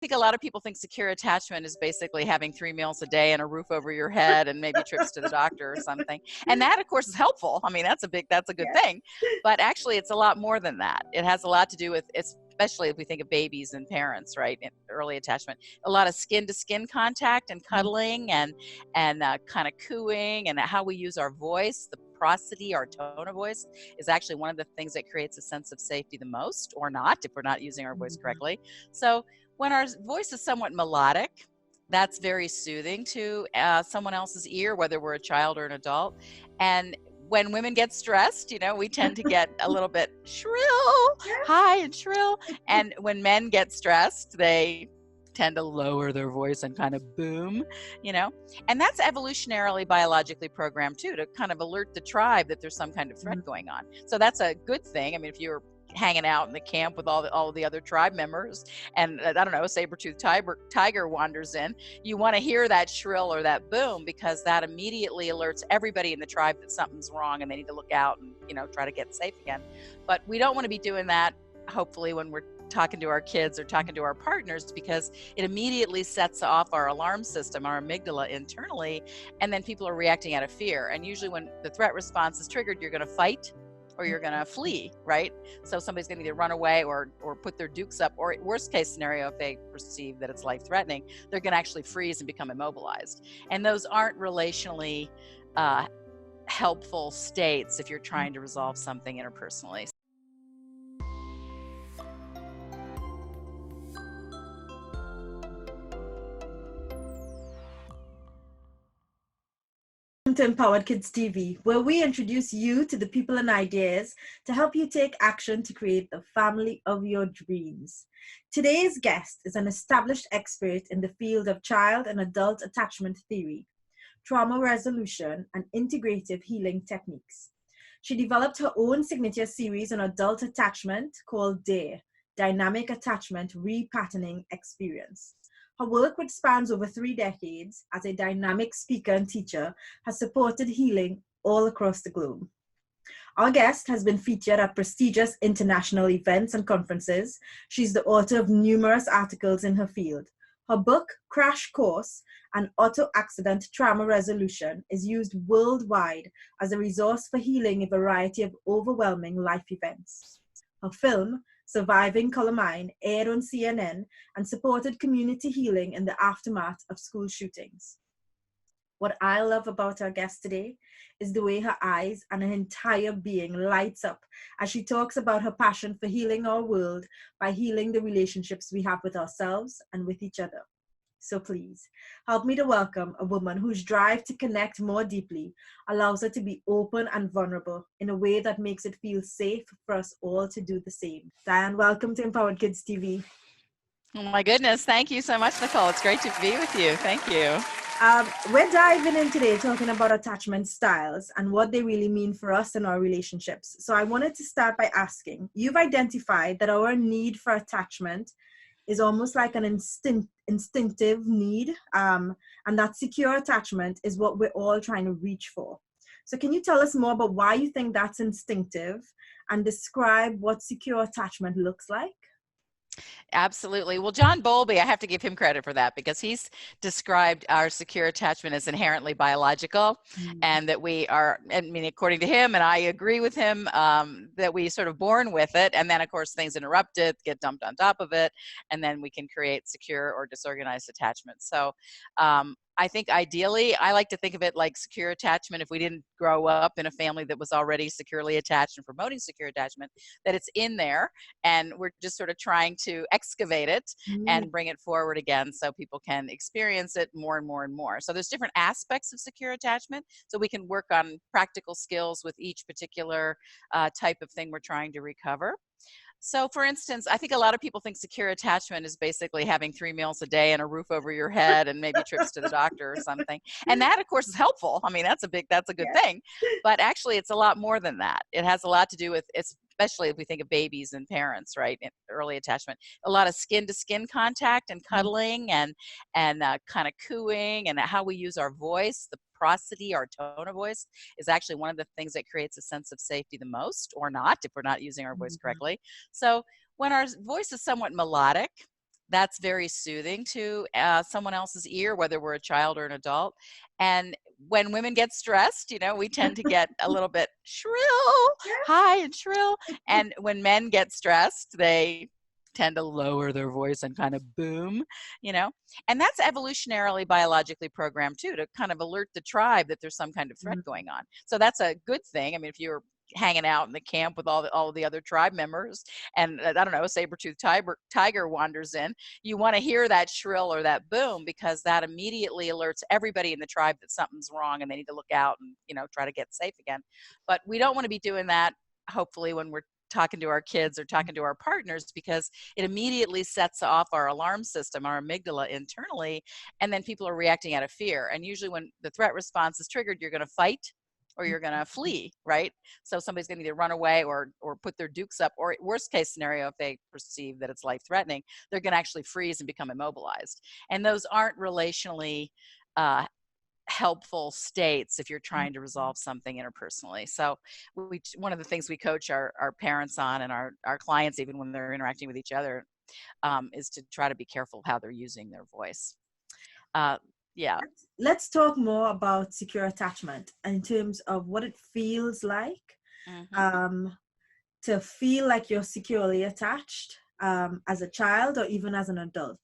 think a lot of people think secure attachment is basically having 3 meals a day and a roof over your head and maybe trips to the doctor or something. And that, of course, is helpful. I mean, that's a good Yeah. thing. But actually, it's a lot more than that. It has a lot to do with, especially if we think of babies and parents, right? In early attachment, a lot of skin-to-skin contact and cuddling and kind of cooing, and how we use our voice, the prosody, our tone of voice, is actually one of the things that creates a sense of safety the most, or not, if we're not using our voice correctly. So when our voice is somewhat melodic, that's very soothing to someone else's ear, whether we're a child or an adult. And when women get stressed, we tend to get a little bit shrill, high and shrill. And when men get stressed, they tend to lower their voice and kind of boom, and that's evolutionarily biologically programmed too, to kind of alert the tribe that there's some kind of threat going on. So that's a good thing. I mean, if you're hanging out in the camp with all the other tribe members, and I don't know, a saber-toothed tiger wanders in, you want to hear that shrill or that boom, because that immediately alerts everybody in the tribe that something's wrong and they need to look out and try to get safe again. But we don't want to be doing that, hopefully, when we're talking to our kids or talking to our partners, because it immediately sets off our alarm system, our amygdala internally, and then people are reacting out of fear. And usually when the threat response is triggered, you're going to fight or you're going to flee, right? So somebody's going to either run away or put their dukes up, or worst case scenario, if they perceive that it's life-threatening, they're going to actually freeze and become immobilized. And those aren't relationally helpful states if you're trying to resolve something interpersonally. To Empowered Kids TV, where we introduce you to the people and ideas to help you take action to create the family of your dreams. Today's guest is an established expert in the field of child and adult attachment theory, trauma resolution, and integrative healing techniques. She developed her own signature series on adult attachment called DARE, Dynamic Attachment Repatterning Experience. Her work, which spans over 3 decades as a dynamic speaker and teacher, has supported healing all across the globe. Our guest has been featured at prestigious international events and conferences. She's the author of numerous articles in her field. Her book, Crash Course, An Auto Accident Trauma Resolution, is used worldwide as a resource for healing a variety of overwhelming life events. Her film, Surviving Columbine, aired on CNN and supported community healing in the aftermath of school shootings. What I love about our guest today is the way her eyes and her entire being lights up as she talks about her passion for healing our world by healing the relationships we have with ourselves and with each other. So please, help me to welcome a woman whose drive to connect more deeply allows her to be open and vulnerable in a way that makes it feel safe for us all to do the same. Diane, welcome to Empowered Kids TV. Oh my goodness, thank you so much, Nicole. It's great to be with you. Thank you. We're diving in today talking about attachment styles and what they really mean for us in our relationships. So I wanted to start by asking, you've identified that our need for attachment is almost like an instinctive need, and that secure attachment is what we're all trying to reach for. So can you tell us more about why you think that's instinctive and describe what secure attachment looks like? Absolutely. Well, John Bowlby, I have to give him credit for that, because he's described our secure attachment as inherently biological, and that we are, I mean, according to him, and I agree with him, that we sort of born with it, and then of course things interrupt it, get dumped on top of it, and then we can create secure or disorganized attachment. So I think ideally, I like to think of it like secure attachment. If we didn't grow up in a family that was already securely attached and promoting secure attachment, that it's in there, and we're just sort of trying to excavate it and bring it forward again so people can experience it more and more and more. So there's different aspects of secure attachment, so we can work on practical skills with each particular type of thing we're trying to recover. So for instance, I think a lot of people think secure attachment is basically having 3 meals a day and a roof over your head and maybe trips to the doctor or something. And that, of course, is helpful. I mean, that's a good thing. But actually, it's a lot more than that. It has a lot to do with, especially if we think of babies and parents, right, in early attachment, a lot of skin-to-skin contact and cuddling and kind of cooing, and how we use our voice, the prosody, our tone of voice, is actually one of the things that creates a sense of safety the most, or not, if we're not using our voice correctly. So when our voice is somewhat melodic, that's very soothing to someone else's ear, whether we're a child or an adult. And when women get stressed, we tend to get a little bit shrill, high and shrill. And when men get stressed, they tend to lower their voice and kind of boom, and that's evolutionarily biologically programmed too, to kind of alert the tribe that there's some kind of threat going on. So that's a good thing. I mean, if you're hanging out in the camp with all the other tribe members, and I don't know, a saber-toothed tiger wanders in, you want to hear that shrill or that boom, because that immediately alerts everybody in the tribe that something's wrong and they need to look out and try to get safe again. But we don't want to be doing that, hopefully, when we're talking to our kids or talking to our partners, because it immediately sets off our alarm system, our amygdala internally, and then people are reacting out of fear. And usually when the threat response is triggered, you're going to fight or you're going to flee, right? So somebody's going to either run away or put their dukes up, or worst case scenario, if they perceive that it's life threatening, they're going to actually freeze and become immobilized. And those aren't relationally helpful states if you're trying to resolve something interpersonally. So one of the things we coach our parents on, and our clients, even when they're interacting with each other, is to try to be careful how they're using their voice. Yeah. Let's talk more about secure attachment in terms of what it feels like to feel like you're securely attached as a child or even as an adult.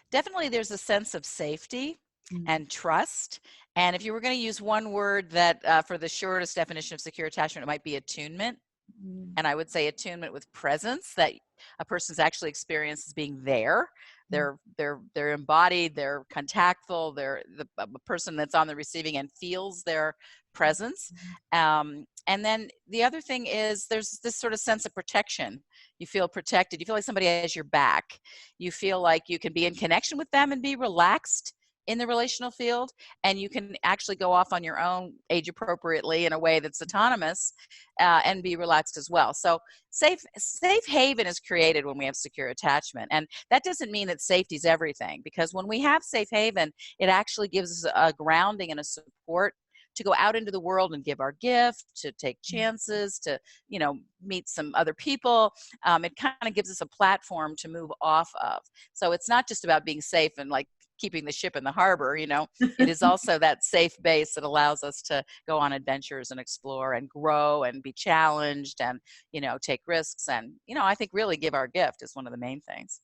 Definitely there's a sense of safety and trust. And if you were going to use one word that for the shortest definition of secure attachment, it might be attunement. And I would say attunement with presence, that a person's actually experienced as being there. They're embodied, they're contactful, they're the person that's on the receiving end feels their presence. And then the other thing is there's this sort of sense of protection. You feel protected. You feel like somebody has your back. You feel like you can be in connection with them and be relaxed in the relational field, and you can actually go off on your own age appropriately in a way that's autonomous and be relaxed as well. So safe haven is created when we have secure attachment, and that doesn't mean that safety is everything, because when we have safe haven, it actually gives us a grounding and a support to go out into the world and give our gift, to take chances, to meet some other people. It kind of gives us a platform to move off of. So it's not just about being safe and like keeping the ship in the harbor, it is also that safe base that allows us to go on adventures and explore and grow and be challenged and, take risks. And, I think really give our gift is one of the main things.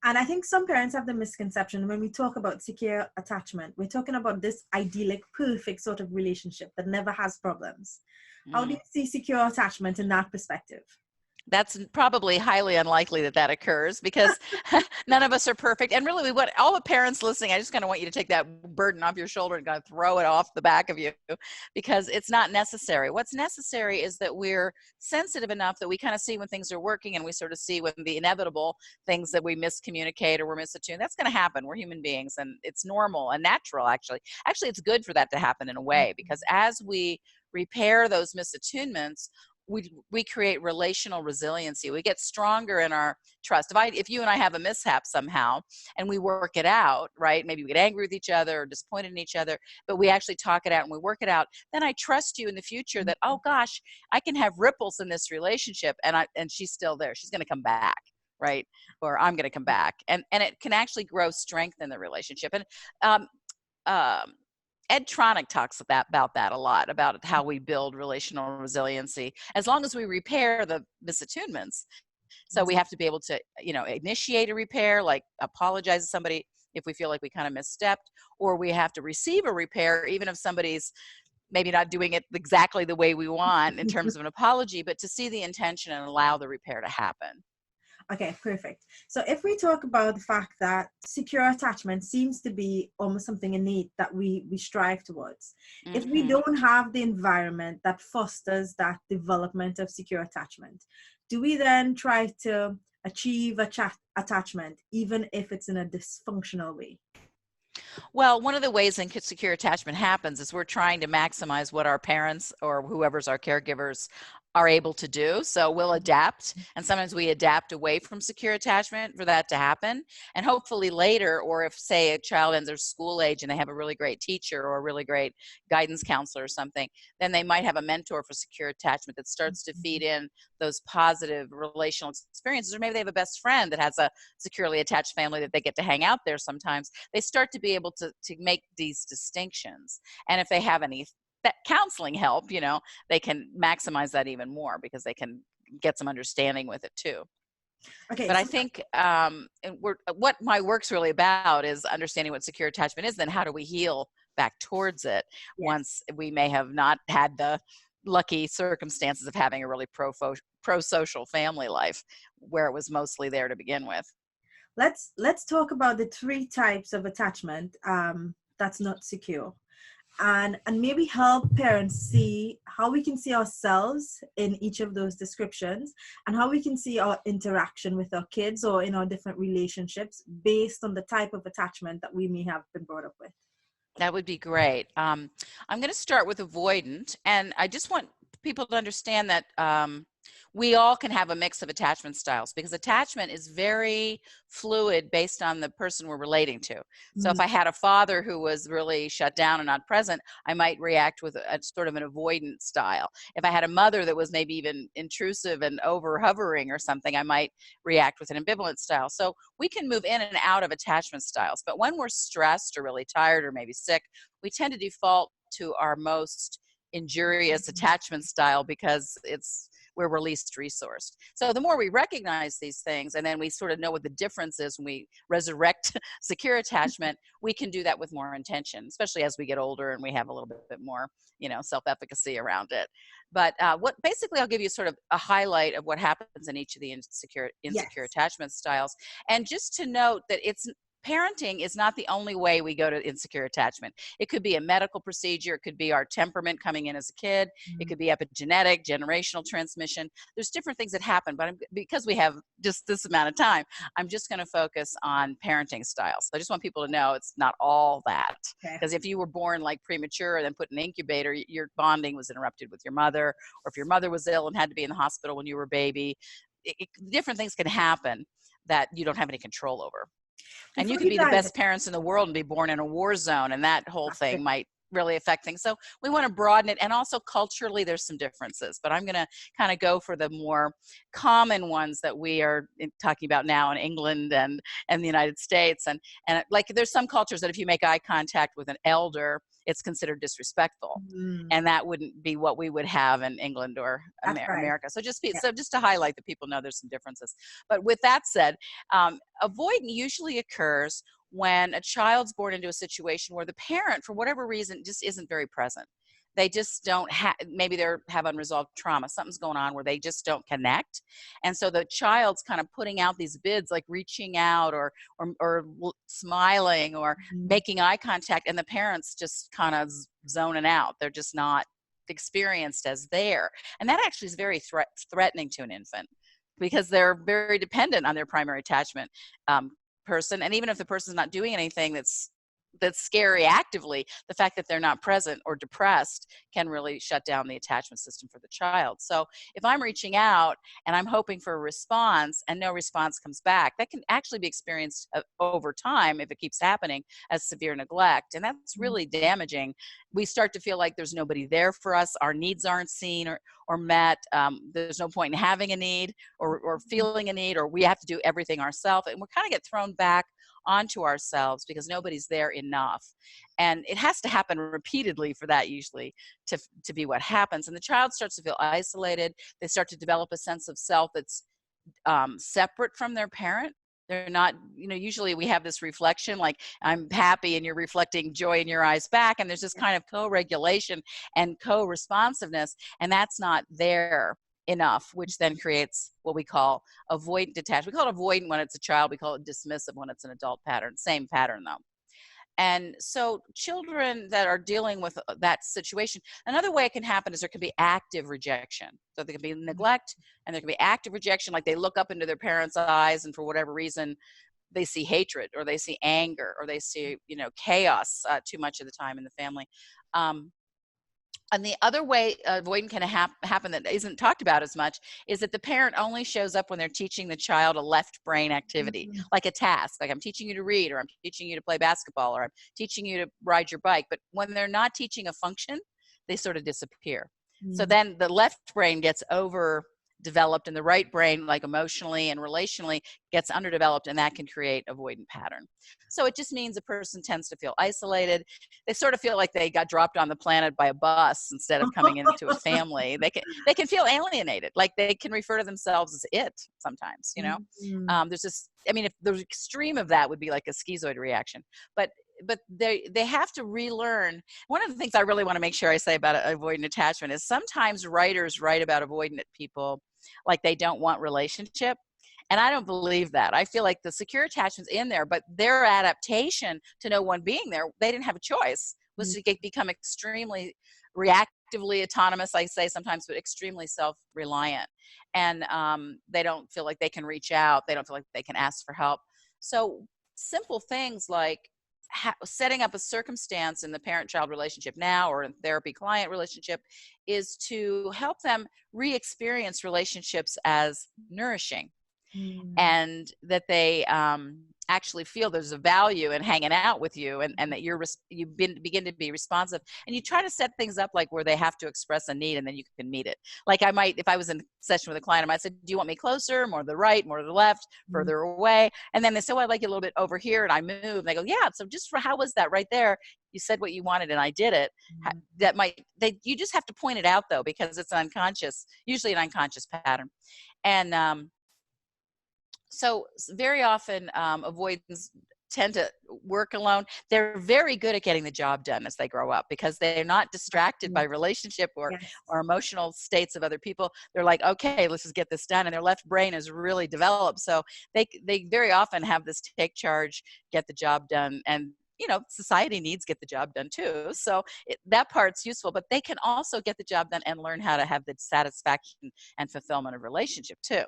And I think some parents have the misconception when we talk about secure attachment, we're talking about this idyllic, perfect sort of relationship that never has problems. How do you see secure attachment in that perspective? That's probably highly unlikely that occurs, because none of us are perfect. And really, all the parents listening, I just kind of want you to take that burden off your shoulder and kind of throw it off the back of you, because it's not necessary. What's necessary is that we're sensitive enough that we kind of see when things are working, and we sort of see when the inevitable things that we miscommunicate or we're misattuned. That's going to happen. We're human beings, and it's normal and natural, actually. Actually, it's good for that to happen in a way, because as we repair those misattunements, we create relational resiliency. We get stronger in our trust. If you and I have a mishap somehow and we work it out, right? Maybe we get angry with each other or disappointed in each other, but we actually talk it out and we work it out. Then I trust you in the future that, oh gosh, I can have ripples in this relationship, and she's still there. She's going to come back, right? Or I'm going to come back, and it can actually grow strength in the relationship. And Ed Tronick talks about that a lot, about how we build relational resiliency as long as we repair the misattunements. So we have to be able to, initiate a repair, like apologize to somebody if we feel like we kind of misstepped, or we have to receive a repair even if somebody's maybe not doing it exactly the way we want in terms of an apology, but to see the intention and allow the repair to happen. Okay, perfect. So if we talk about the fact that secure attachment seems to be almost something innate that we strive towards, if we don't have the environment that fosters that development of secure attachment, do we then try to achieve attachment even if it's in a dysfunctional way? Well, one of the ways in secure attachment happens is we're trying to maximize what our parents or whoever's our caregivers are able to do. So we'll adapt, and sometimes we adapt away from secure attachment for that to happen. And hopefully later, or if say a child enters school age and they have a really great teacher or a really great guidance counselor or something, then they might have a mentor for secure attachment that starts to feed in those positive relational experiences. Or maybe they have a best friend that has a securely attached family that they get to hang out there sometimes. They start to be able to make these distinctions. And if they have any counseling help, you know, they can maximize that even more because they can get some understanding with it too. Okay, But so I think what my work's really about is understanding what secure attachment is, then how do we heal back towards it once we may have not had the lucky circumstances of having a really pro-social family life where it was mostly there to begin with. let's talk about the 3 types of attachment that's not secure, and maybe help parents see how we can see ourselves in each of those descriptions, and how we can see our interaction with our kids or in our different relationships based on the type of attachment that we may have been brought up with. That would be great. I'm going to start with avoidant, and I just want people to understand that we all can have a mix of attachment styles, because attachment is very fluid based on the person we're relating to. So if I had a father who was really shut down and not present, I might react with a sort of an avoidant style. If I had a mother that was maybe even intrusive and over hovering or something, I might react with an ambivalent style. So we can move in and out of attachment styles. But when we're stressed or really tired or maybe sick, we tend to default to our most injurious attachment style because it's where we're least resourced. So the more we recognize these things, and then we sort of know what the difference is when we resurrect secure attachment, we can do that with more intention, especially as we get older and we have a little bit more, you know, self-efficacy around it. But what basically, I'll give you sort of a highlight of what happens in each of the insecure attachment styles. And just to note that parenting is not the only way we go to insecure attachment. It could be a medical procedure. It could be our temperament coming in as a kid. It could be epigenetic, generational transmission. There's different things that happen, but because we have just this amount of time, I'm just going to focus on parenting styles. So I just want people to know it's not all that. Because if you were born like premature and then put in an incubator, your bonding was interrupted with your mother, or if your mother was ill and had to be in the hospital when you were a baby, different things can happen that you don't have any control over. And you could be the best parents in the world and be born in a war zone, and that whole thing might really affect things. So we want to broaden it, and also culturally there's some differences, but I'm going to kind of go for the more common ones that we are talking about now in England and the United States. And like there's some cultures that if you make eye contact with an elder, it's considered disrespectful, and that wouldn't be what we would have in England or America. So just to highlight that people know there's some differences. But with that said, avoidance usually occurs when a child's born into a situation where the parent, for whatever reason, just isn't very present. They just don't have, maybe they have unresolved trauma. Something's going on where they just don't connect. And so the child's kind of putting out these bids, like reaching out or smiling or making eye contact, and the parents just kind of zoning out. They're just not experienced as there. And that actually is very threatening to an infant, because they're very dependent on their primary attachment person. And even if the person's not doing anything that's scary actively, the fact that they're not present or depressed can really shut down the attachment system for the child. So if I'm reaching out and I'm hoping for a response and no response comes back, that can actually be experienced over time if it keeps happening as severe neglect. And that's really damaging. We start to feel like there's nobody there for us. Our needs aren't seen or met. There's no point in having a need or feeling a need, or we have to do everything ourselves. And we kind of get thrown back onto ourselves because nobody's there enough. And it has to happen repeatedly for that usually to be what happens. And the child starts to feel isolated. They start to develop a sense of self that's separate from their parent. They're not, usually we have this reflection, like I'm happy and you're reflecting joy in your eyes back. And there's this kind of co-regulation and co-responsiveness, and that's not there enough, which then creates what we call avoidant attachment. We call it avoidant when it's a child. We call it dismissive when it's an adult pattern. Same pattern though. And so children that are dealing with that situation, another way it can happen is there can be active rejection. So there can be neglect and there can be active rejection, like they look up into their parents' eyes and for whatever reason they see hatred or they see anger or they see chaos too much of the time in the family. And the other way avoidance can happen that isn't talked about as much is that the parent only shows up when they're teaching the child a left brain activity, Mm-hmm. like a task, like I'm teaching you to read, or I'm teaching you to play basketball, or I'm teaching you to ride your bike. But when they're not teaching a function, they sort of disappear. So then the left brain gets overdeveloped and the right brain, like emotionally and relationally, gets underdeveloped, and that can create avoidant pattern. So it just means a person tends to feel isolated. They sort of feel like they got dropped on the planet by a bus instead of coming into a family. They can feel alienated, like they can refer to themselves as it sometimes, you know. Mm-hmm. There's this, I mean, if the extreme of that would be like a schizoid reaction, but they have to relearn. One of the things I really want to make sure I say about avoidant attachment is sometimes writers write about avoidant people like they don't want relationship. And I don't believe that. I feel like the secure attachment's in there, but their adaptation to no one being there, they didn't have a choice, was to become extremely reactively autonomous, I say sometimes, but extremely self-reliant. And they don't feel like they can reach out. They don't feel like they can ask for help. So simple things like setting up a circumstance in the parent-child relationship now, or in therapy-client relationship, is to help them re-experience relationships as nourishing, and that they actually feel there's a value in hanging out with you, and that you begin to be responsive, and you try to set things up like where they have to express a need, and then you can meet it. Like I might, if I was in a session with a client, I might say, do you want me closer, more to the right, more to the left, further away? And then they say, well, I'd like you a little bit over here, and I move, and they go, yeah, so just for, how was that right there? You said what you wanted and I did it. You just have to point it out though, because it's usually an unconscious pattern. And so very often avoidants tend to work alone. They're very good at getting the job done as they grow up, because they're not distracted by relationship or emotional states of other people. They're like, okay, let's just get this done. And their left brain is really developed. So they very often have this take charge, get the job done. And society needs get the job done too. So that part's useful, but they can also get the job done and learn how to have the satisfaction and fulfillment of relationship too.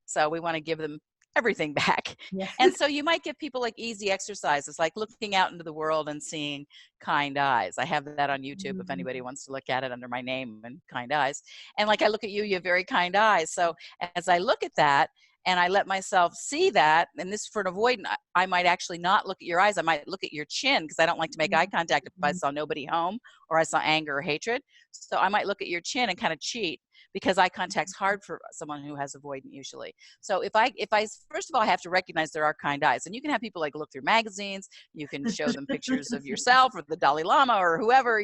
So we want to give them everything back. Yes. And so you might give people like easy exercises, like looking out into the world and seeing kind eyes. I have that on YouTube if anybody wants to look at it under my name and kind eyes. And like I look at you, you have very kind eyes. So as I look at that and I let myself see that, and this for an avoidant, I might actually not look at your eyes. I might look at your chin, because I don't like to make eye contact if I saw nobody home or I saw anger or hatred. So I might look at your chin and kind of cheat, because eye contact's hard for someone who has avoidant usually. So if I first of all, I have to recognize there are kind eyes, and you can have people like look through magazines, you can show them pictures of yourself or the Dalai Lama or whoever,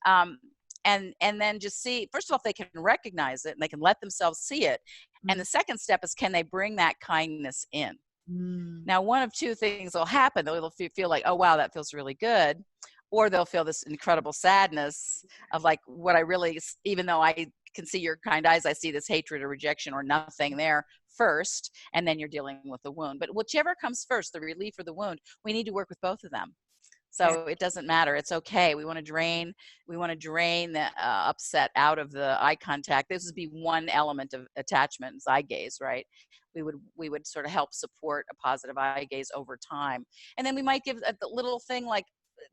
and then just see, first of all, if they can recognize it and they can let themselves see it. And the second step is, can they bring that kindness in? Now, one of two things will happen. They'll feel like, oh, wow, that feels really good. Or they'll feel this incredible sadness of like, what I really, even though I can see your kind eyes, I see this hatred or rejection or nothing there first, and then you're dealing with the wound. But whichever comes first, the relief or the wound, we need to work with both of them. So it doesn't matter. It's okay. We want to drain the upset out of the eye contact. This would be one element of attachment, is eye gaze, right? We would sort of help support a positive eye gaze over time. And then we might give a little thing like,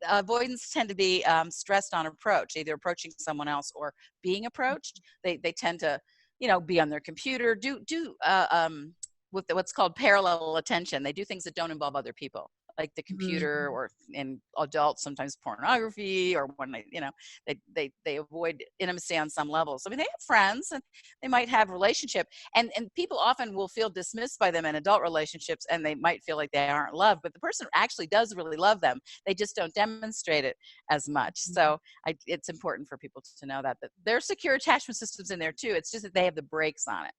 avoidants tend to be stressed on approach, either approaching someone else or being approached. They tend to, be on their computer, with what's called parallel attention. They do things that don't involve other people, like the computer, or in adults sometimes pornography, or when they avoid intimacy on some levels. I mean, they have friends and they might have relationship, and people often will feel dismissed by them in adult relationships, and they might feel like they aren't loved, but the person actually does really love them. They just don't demonstrate it as much. So it's important for people to know that there's secure attachment systems in there too. It's just that they have the brakes on it.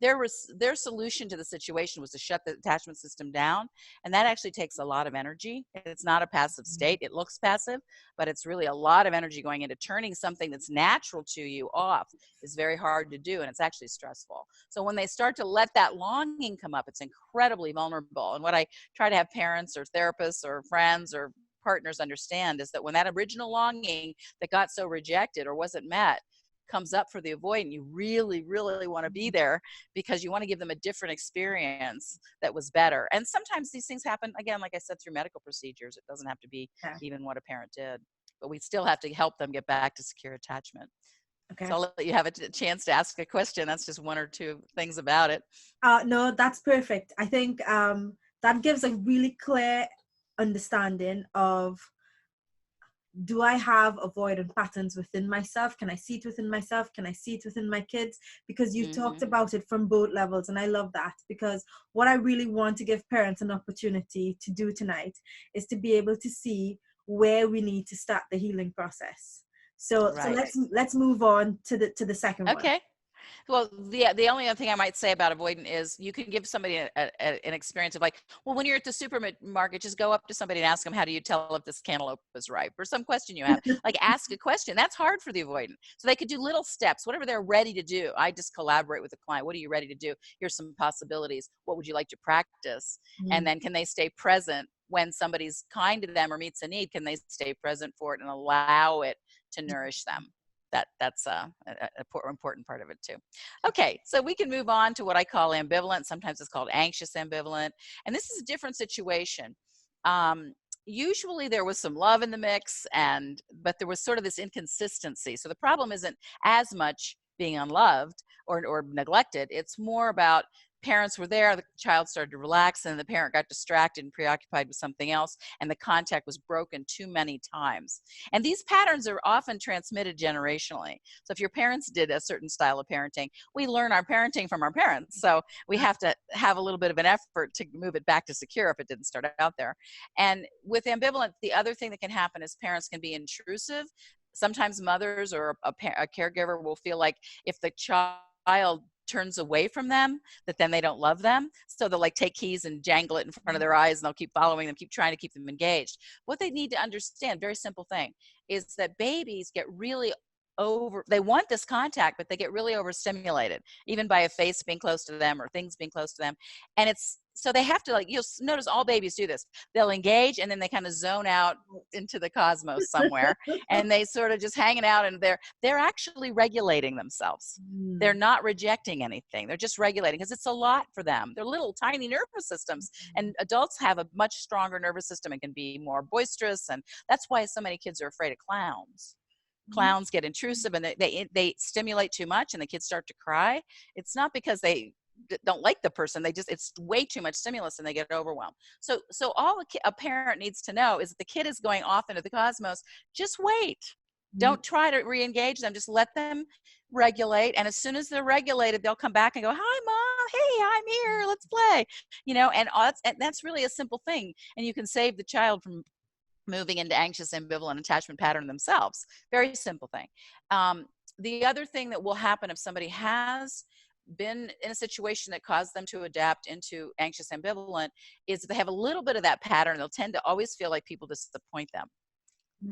Their solution to the situation was to shut the attachment system down, and that actually takes a lot of energy. It's not a passive state. It looks passive, but it's really a lot of energy going into turning something that's natural to you off. Is very hard to do, and it's actually stressful. So when they start to let that longing come up, it's incredibly vulnerable. And what I try to have parents or therapists or friends or partners understand is that when that original longing that got so rejected or wasn't met comes up for the avoidant, you really, really want to be there, because you want to give them a different experience that was better. And sometimes these things happen, again, like I said, through medical procedures. It doesn't have to be even what a parent did. but we still have to help them get back to secure attachment. Okay. So I'll let you have a chance to ask a question. That's just one or two things about it. No, that's perfect. I think that gives a really clear understanding of, do I have avoidant patterns within myself? Can I see it within myself? Can I see it within my kids? Because you've talked about it from both levels. And I love that, because what I really want to give parents an opportunity to do tonight is to be able to see where we need to start the healing process. So let's move on to the second one. Okay. Well, the only other thing I might say about avoidant is you can give somebody an experience of like, well, when you're at the supermarket, just go up to somebody and ask them, how do you tell if this cantaloupe is ripe, or some question you have. Like, ask a question. That's hard for the avoidant. So they could do little steps, whatever they're ready to do. I just collaborate with the client. What are you ready to do? Here's some possibilities. What would you like to practice? And then can they stay present when somebody's kind to them or meets a need? Can they stay present for it and allow it to nourish them? That's an important part of it too. Okay, so we can move on to what I call ambivalent. Sometimes it's called anxious ambivalent. And this is a different situation. Usually there was some love in the mix, but there was sort of this inconsistency. So the problem isn't as much being unloved or neglected. It's more about parents were there, the child started to relax, and the parent got distracted and preoccupied with something else, and the contact was broken too many times. And these patterns are often transmitted generationally. So if your parents did a certain style of parenting, we learn our parenting from our parents. So we have to have a little bit of an effort to move it back to secure if it didn't start out there. And with ambivalent, the other thing that can happen is parents can be intrusive. Sometimes mothers or a caregiver will feel like if the child turns away from them, that then they don't love them. So they'll like take keys and jangle it in front of their eyes, and they'll keep following them, keep trying to keep them engaged. What they need to understand, very simple thing, is that babies get really they want this contact, but they get really overstimulated, even by a face being close to them or things being close to them. And so they have to, like, you'll notice all babies do this. They'll engage and then they kind of zone out into the cosmos somewhere, and they sort of just hanging out, and they're actually regulating themselves. They're not rejecting anything. They're just regulating, because it's a lot for them. They're little tiny nervous systems, and adults have a much stronger nervous system and can be more boisterous. And that's why so many kids are afraid of clowns. Clowns get intrusive, and they stimulate too much, and the kids start to cry. It's not because they don't like the person, it's way too much stimulus and they get overwhelmed. So all a parent needs to know is that the kid is going off into the cosmos. Just wait. Don't try to re-engage them. Just let them regulate, and as soon as they're regulated, they'll come back and go, hi mom, hey, I'm here, let's play, and that's really a simple thing, and you can save the child from moving into anxious ambivalent attachment pattern themselves. Very simple thing. The other thing that will happen if somebody has been in a situation that caused them to adapt into anxious ambivalent is that they have a little bit of that pattern. They'll tend to always feel like people disappoint them.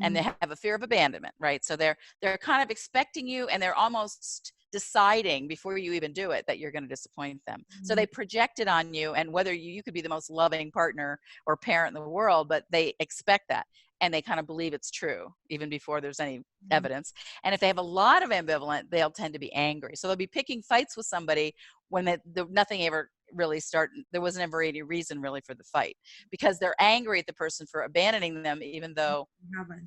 And they have a fear of abandonment, right? So they're kind of expecting you, and they're almost deciding before you even do it that you're going to disappoint them. So they project it on you, and whether you could be the most loving partner or parent in the world, but they expect that, and they kind of believe it's true even before there's any evidence. And if they have a lot of ambivalent, they'll tend to be angry. So they'll be picking fights with somebody when nothing ever really started. There wasn't ever any reason really for the fight, because they're angry at the person for abandoning them, even though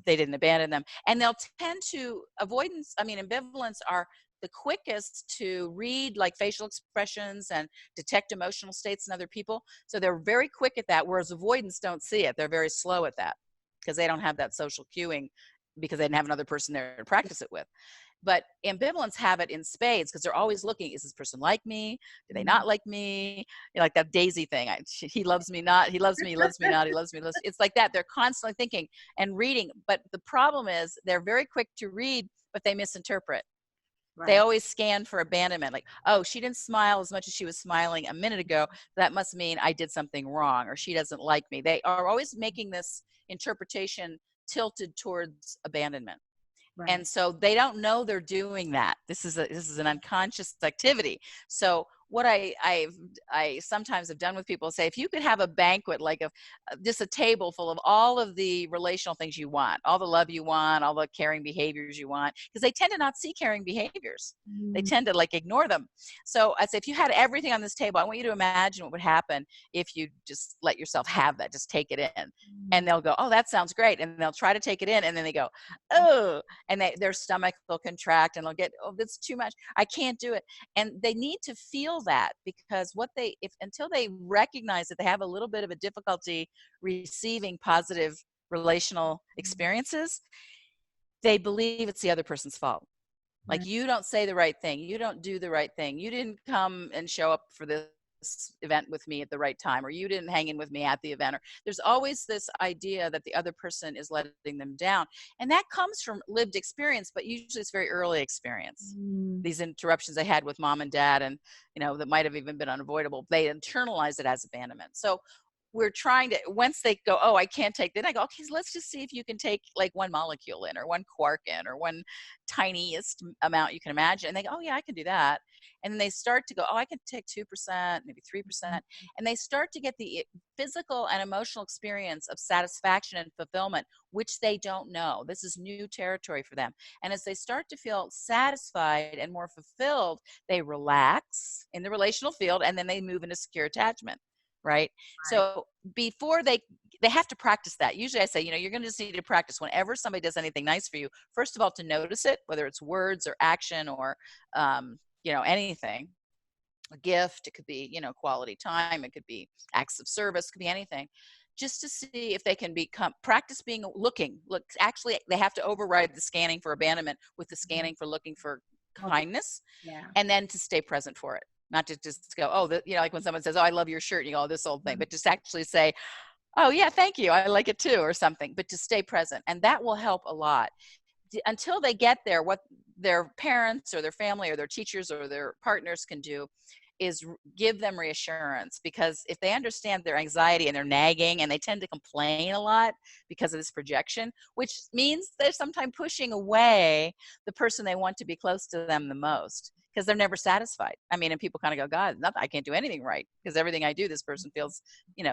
they didn't abandon them. And they'll tend to ambivalents are the quickest to read like facial expressions and detect emotional states in other people. So they're very quick at that, whereas avoidants don't see it. They're very slow at that because they don't have that social cueing, because they didn't have another person there to practice it with. But ambivalents have it in spades, because they're always looking, is this person like me? Do they not like me? Like that Daisy thing. He loves me not. He loves me. He loves me not. He loves me. It's like that. They're constantly thinking and reading. But the problem is they're very quick to read, but they misinterpret. Right. They always scan for abandonment. Like, oh, she didn't smile as much as she was smiling a minute ago. That must mean I did something wrong, or she doesn't like me. They are always making this interpretation tilted towards abandonment. Right. And so they don't know they're doing that. This is an unconscious activity. So what I sometimes have done with people, say, if you could have a banquet, like just a table full of all of the relational things you want, all the love you want, all the caring behaviors you want, because they tend to not see caring behaviors. They tend to like ignore them. So I say, if you had everything on this table, I want you to imagine what would happen if you just let yourself have that, just take it in. And they'll go, oh, that sounds great. And they'll try to take it in, and then they go, oh, and their stomach will contract, and they'll get, oh, that's too much. I can't do it. And they need to feel that, because until they recognize that they have a little bit of a difficulty receiving positive relational experiences, they believe it's the other person's fault. Like, you don't say the right thing. You don't do the right thing. You didn't come and show up for this event with me at the right time, or you didn't hang in with me at the event. Or there's always this idea that the other person is letting them down. And that comes from lived experience, but usually it's very early experience. These interruptions they had with mom and dad, and, that might have even been unavoidable. They internalize it as abandonment. So we're trying to, once they go, oh, I can't take that, I go, okay, so let's just see if you can take like one molecule in, or one quark in, or one tiniest amount you can imagine. And they go, oh yeah, I can do that. And then they start to go, oh, I can take 2%, maybe 3%. And they start to get the physical and emotional experience of satisfaction and fulfillment, which they don't know. This is new territory for them. And as they start to feel satisfied and more fulfilled, they relax in the relational field, and then they move into secure attachment. Right? So before they have to practice that. Usually I say, you're going to just need to practice whenever somebody does anything nice for you. First of all, to notice it, whether it's words or action or, anything, a gift. It could be, quality time. It could be acts of service. It could be anything. Just to see if they can practice being looking. Look, actually, they have to override the scanning for abandonment with the scanning for looking for kindness, and then to stay present for it. Not to just go, oh, like when someone says, oh, I love your shirt, you go, oh, this old thing, but just actually say, oh yeah, thank you, I like it too, or something, but to stay present. And that will help a lot. Until they get there, what their parents or their family or their teachers or their partners can do is give them reassurance, because if they understand their anxiety and their nagging, and they tend to complain a lot because of this projection, which means they're sometimes pushing away the person they want to be close to them the most, because they're never satisfied. I mean, and people kind of go, God, I can't do anything right, because everything I do, this person feels,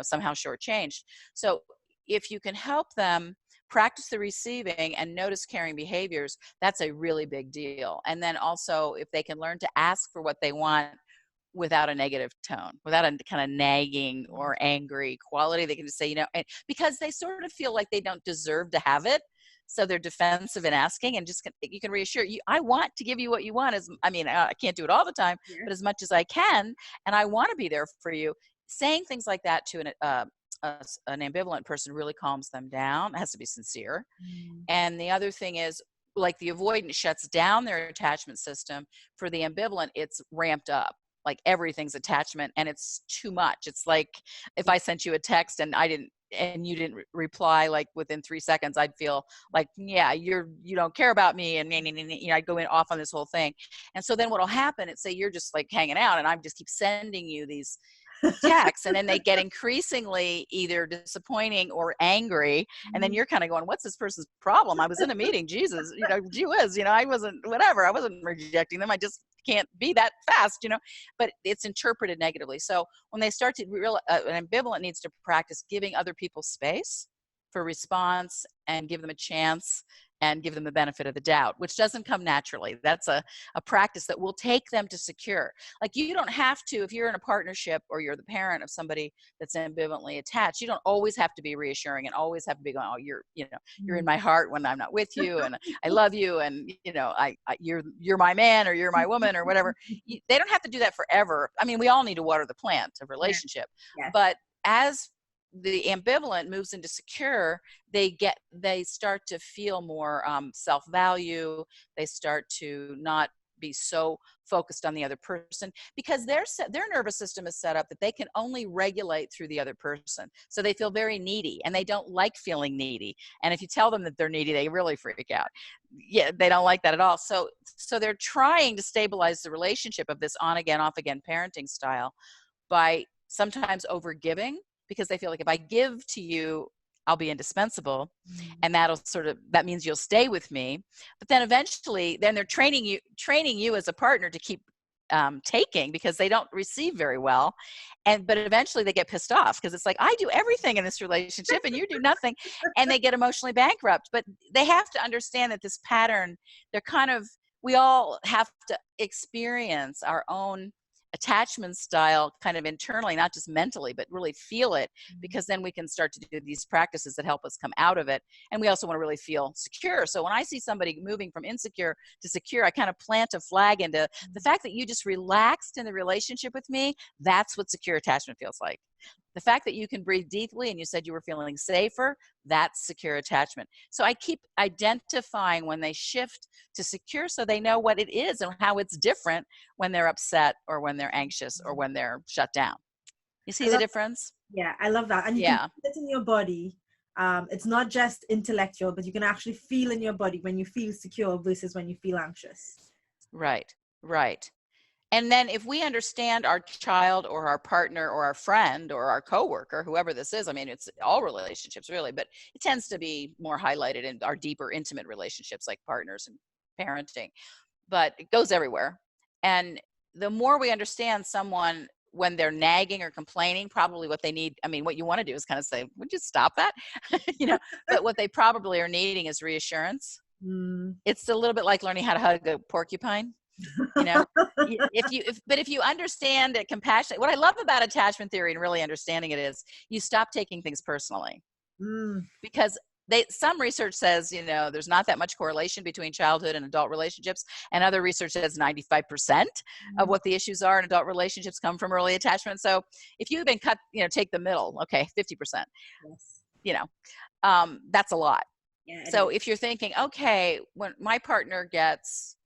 somehow shortchanged. So if you can help them practice the receiving and notice caring behaviors, that's a really big deal. And then also, if they can learn to ask for what they want without a negative tone, without a kind of nagging or angry quality, they can just say, because they sort of feel like they don't deserve to have it. So they're defensive in asking, and just you can reassure you, I want to give you what you want. I can't do it all the time, but as much as I can, and I want to be there for you. Saying things like that to an ambivalent person really calms them down. It has to be sincere. And the other thing is, like, the avoidant shuts down their attachment system. For the ambivalent, it's ramped up. Like, everything's attachment, and it's too much. It's like if I sent you a text and you didn't reply like within 3 seconds, I'd feel like, yeah, you don't care about me, and I'd go off on this whole thing. And so then what'll happen, it's say you're just like hanging out, and I just keep sending you these texts, and then they get increasingly either disappointing or angry, and then you're kind of going, what's this person's problem? I was in a meeting, Jesus, gee whiz, I wasn't rejecting them, I just can't be that fast, but it's interpreted negatively. So when they start to realize, an ambivalent needs to practice giving other people space for response, and give them a chance, and give them the benefit of the doubt, which doesn't come naturally. That's a practice that will take them to secure. Like, you don't have to, if you're in a partnership or you're the parent of somebody that's ambivalently attached, you don't always have to be reassuring and always have to be going, oh, you're in my heart when I'm not with you, and I love you, and you're my man, or you're my woman, or whatever. They don't have to do that forever. I mean, we all need to water the plant of relationship, but as the ambivalent moves into secure, they start to feel more self-value. They start to not be so focused on the other person, because their nervous system is set up that they can only regulate through the other person. So they feel very needy, and they don't like feeling needy. And if you tell them that they're needy, they really freak out. Yeah, they don't like that at all. So they're trying to stabilize the relationship of this on again, off again parenting style by sometimes over giving, because they feel like if I give to you, I'll be indispensable, and that means you'll stay with me. But then eventually, they're training you as a partner to keep taking because they don't receive very well. But eventually they get pissed off because it's like, I do everything in this relationship and you do nothing. And they get emotionally bankrupt. But they have to understand that this pattern, we all have to experience our own attachment style kind of internally, not just mentally, but really feel it, because then we can start to do these practices that help us come out of it. And we also want to really feel secure. So when I see somebody moving from insecure to secure, I kind of plant a flag into the fact that you just relaxed in the relationship with me. That's what secure attachment feels like. The fact that you can breathe deeply and you said you were feeling safer, that's secure attachment. So I keep identifying when they shift to secure so they know what it is and how it's different when they're upset or when they're anxious or when they're shut down. You see the difference? Yeah, I love that. And you can feel it in your body. It's not just intellectual, but you can actually feel in your body when you feel secure versus when you feel anxious. Right, right. And then if we understand our child or our partner or our friend or our coworker, whoever this is, I mean, it's all relationships really, but it tends to be more highlighted in our deeper, intimate relationships like partners and parenting, but it goes everywhere. And the more we understand someone when they're nagging or complaining, probably what they need, I mean, what you want to do is kind of say, would you stop that? But what they probably are needing is reassurance. It's a little bit like learning how to hug a porcupine. If you understand it, compassion, what I love about attachment theory and really understanding it is you stop taking things personally. Because some research says, there's not that much correlation between childhood and adult relationships, and other research says 95% of what the issues are in adult relationships come from early attachment. So if you've been cut, take the middle, okay, 50%, that's a lot. So if you're thinking, okay, when my partner gets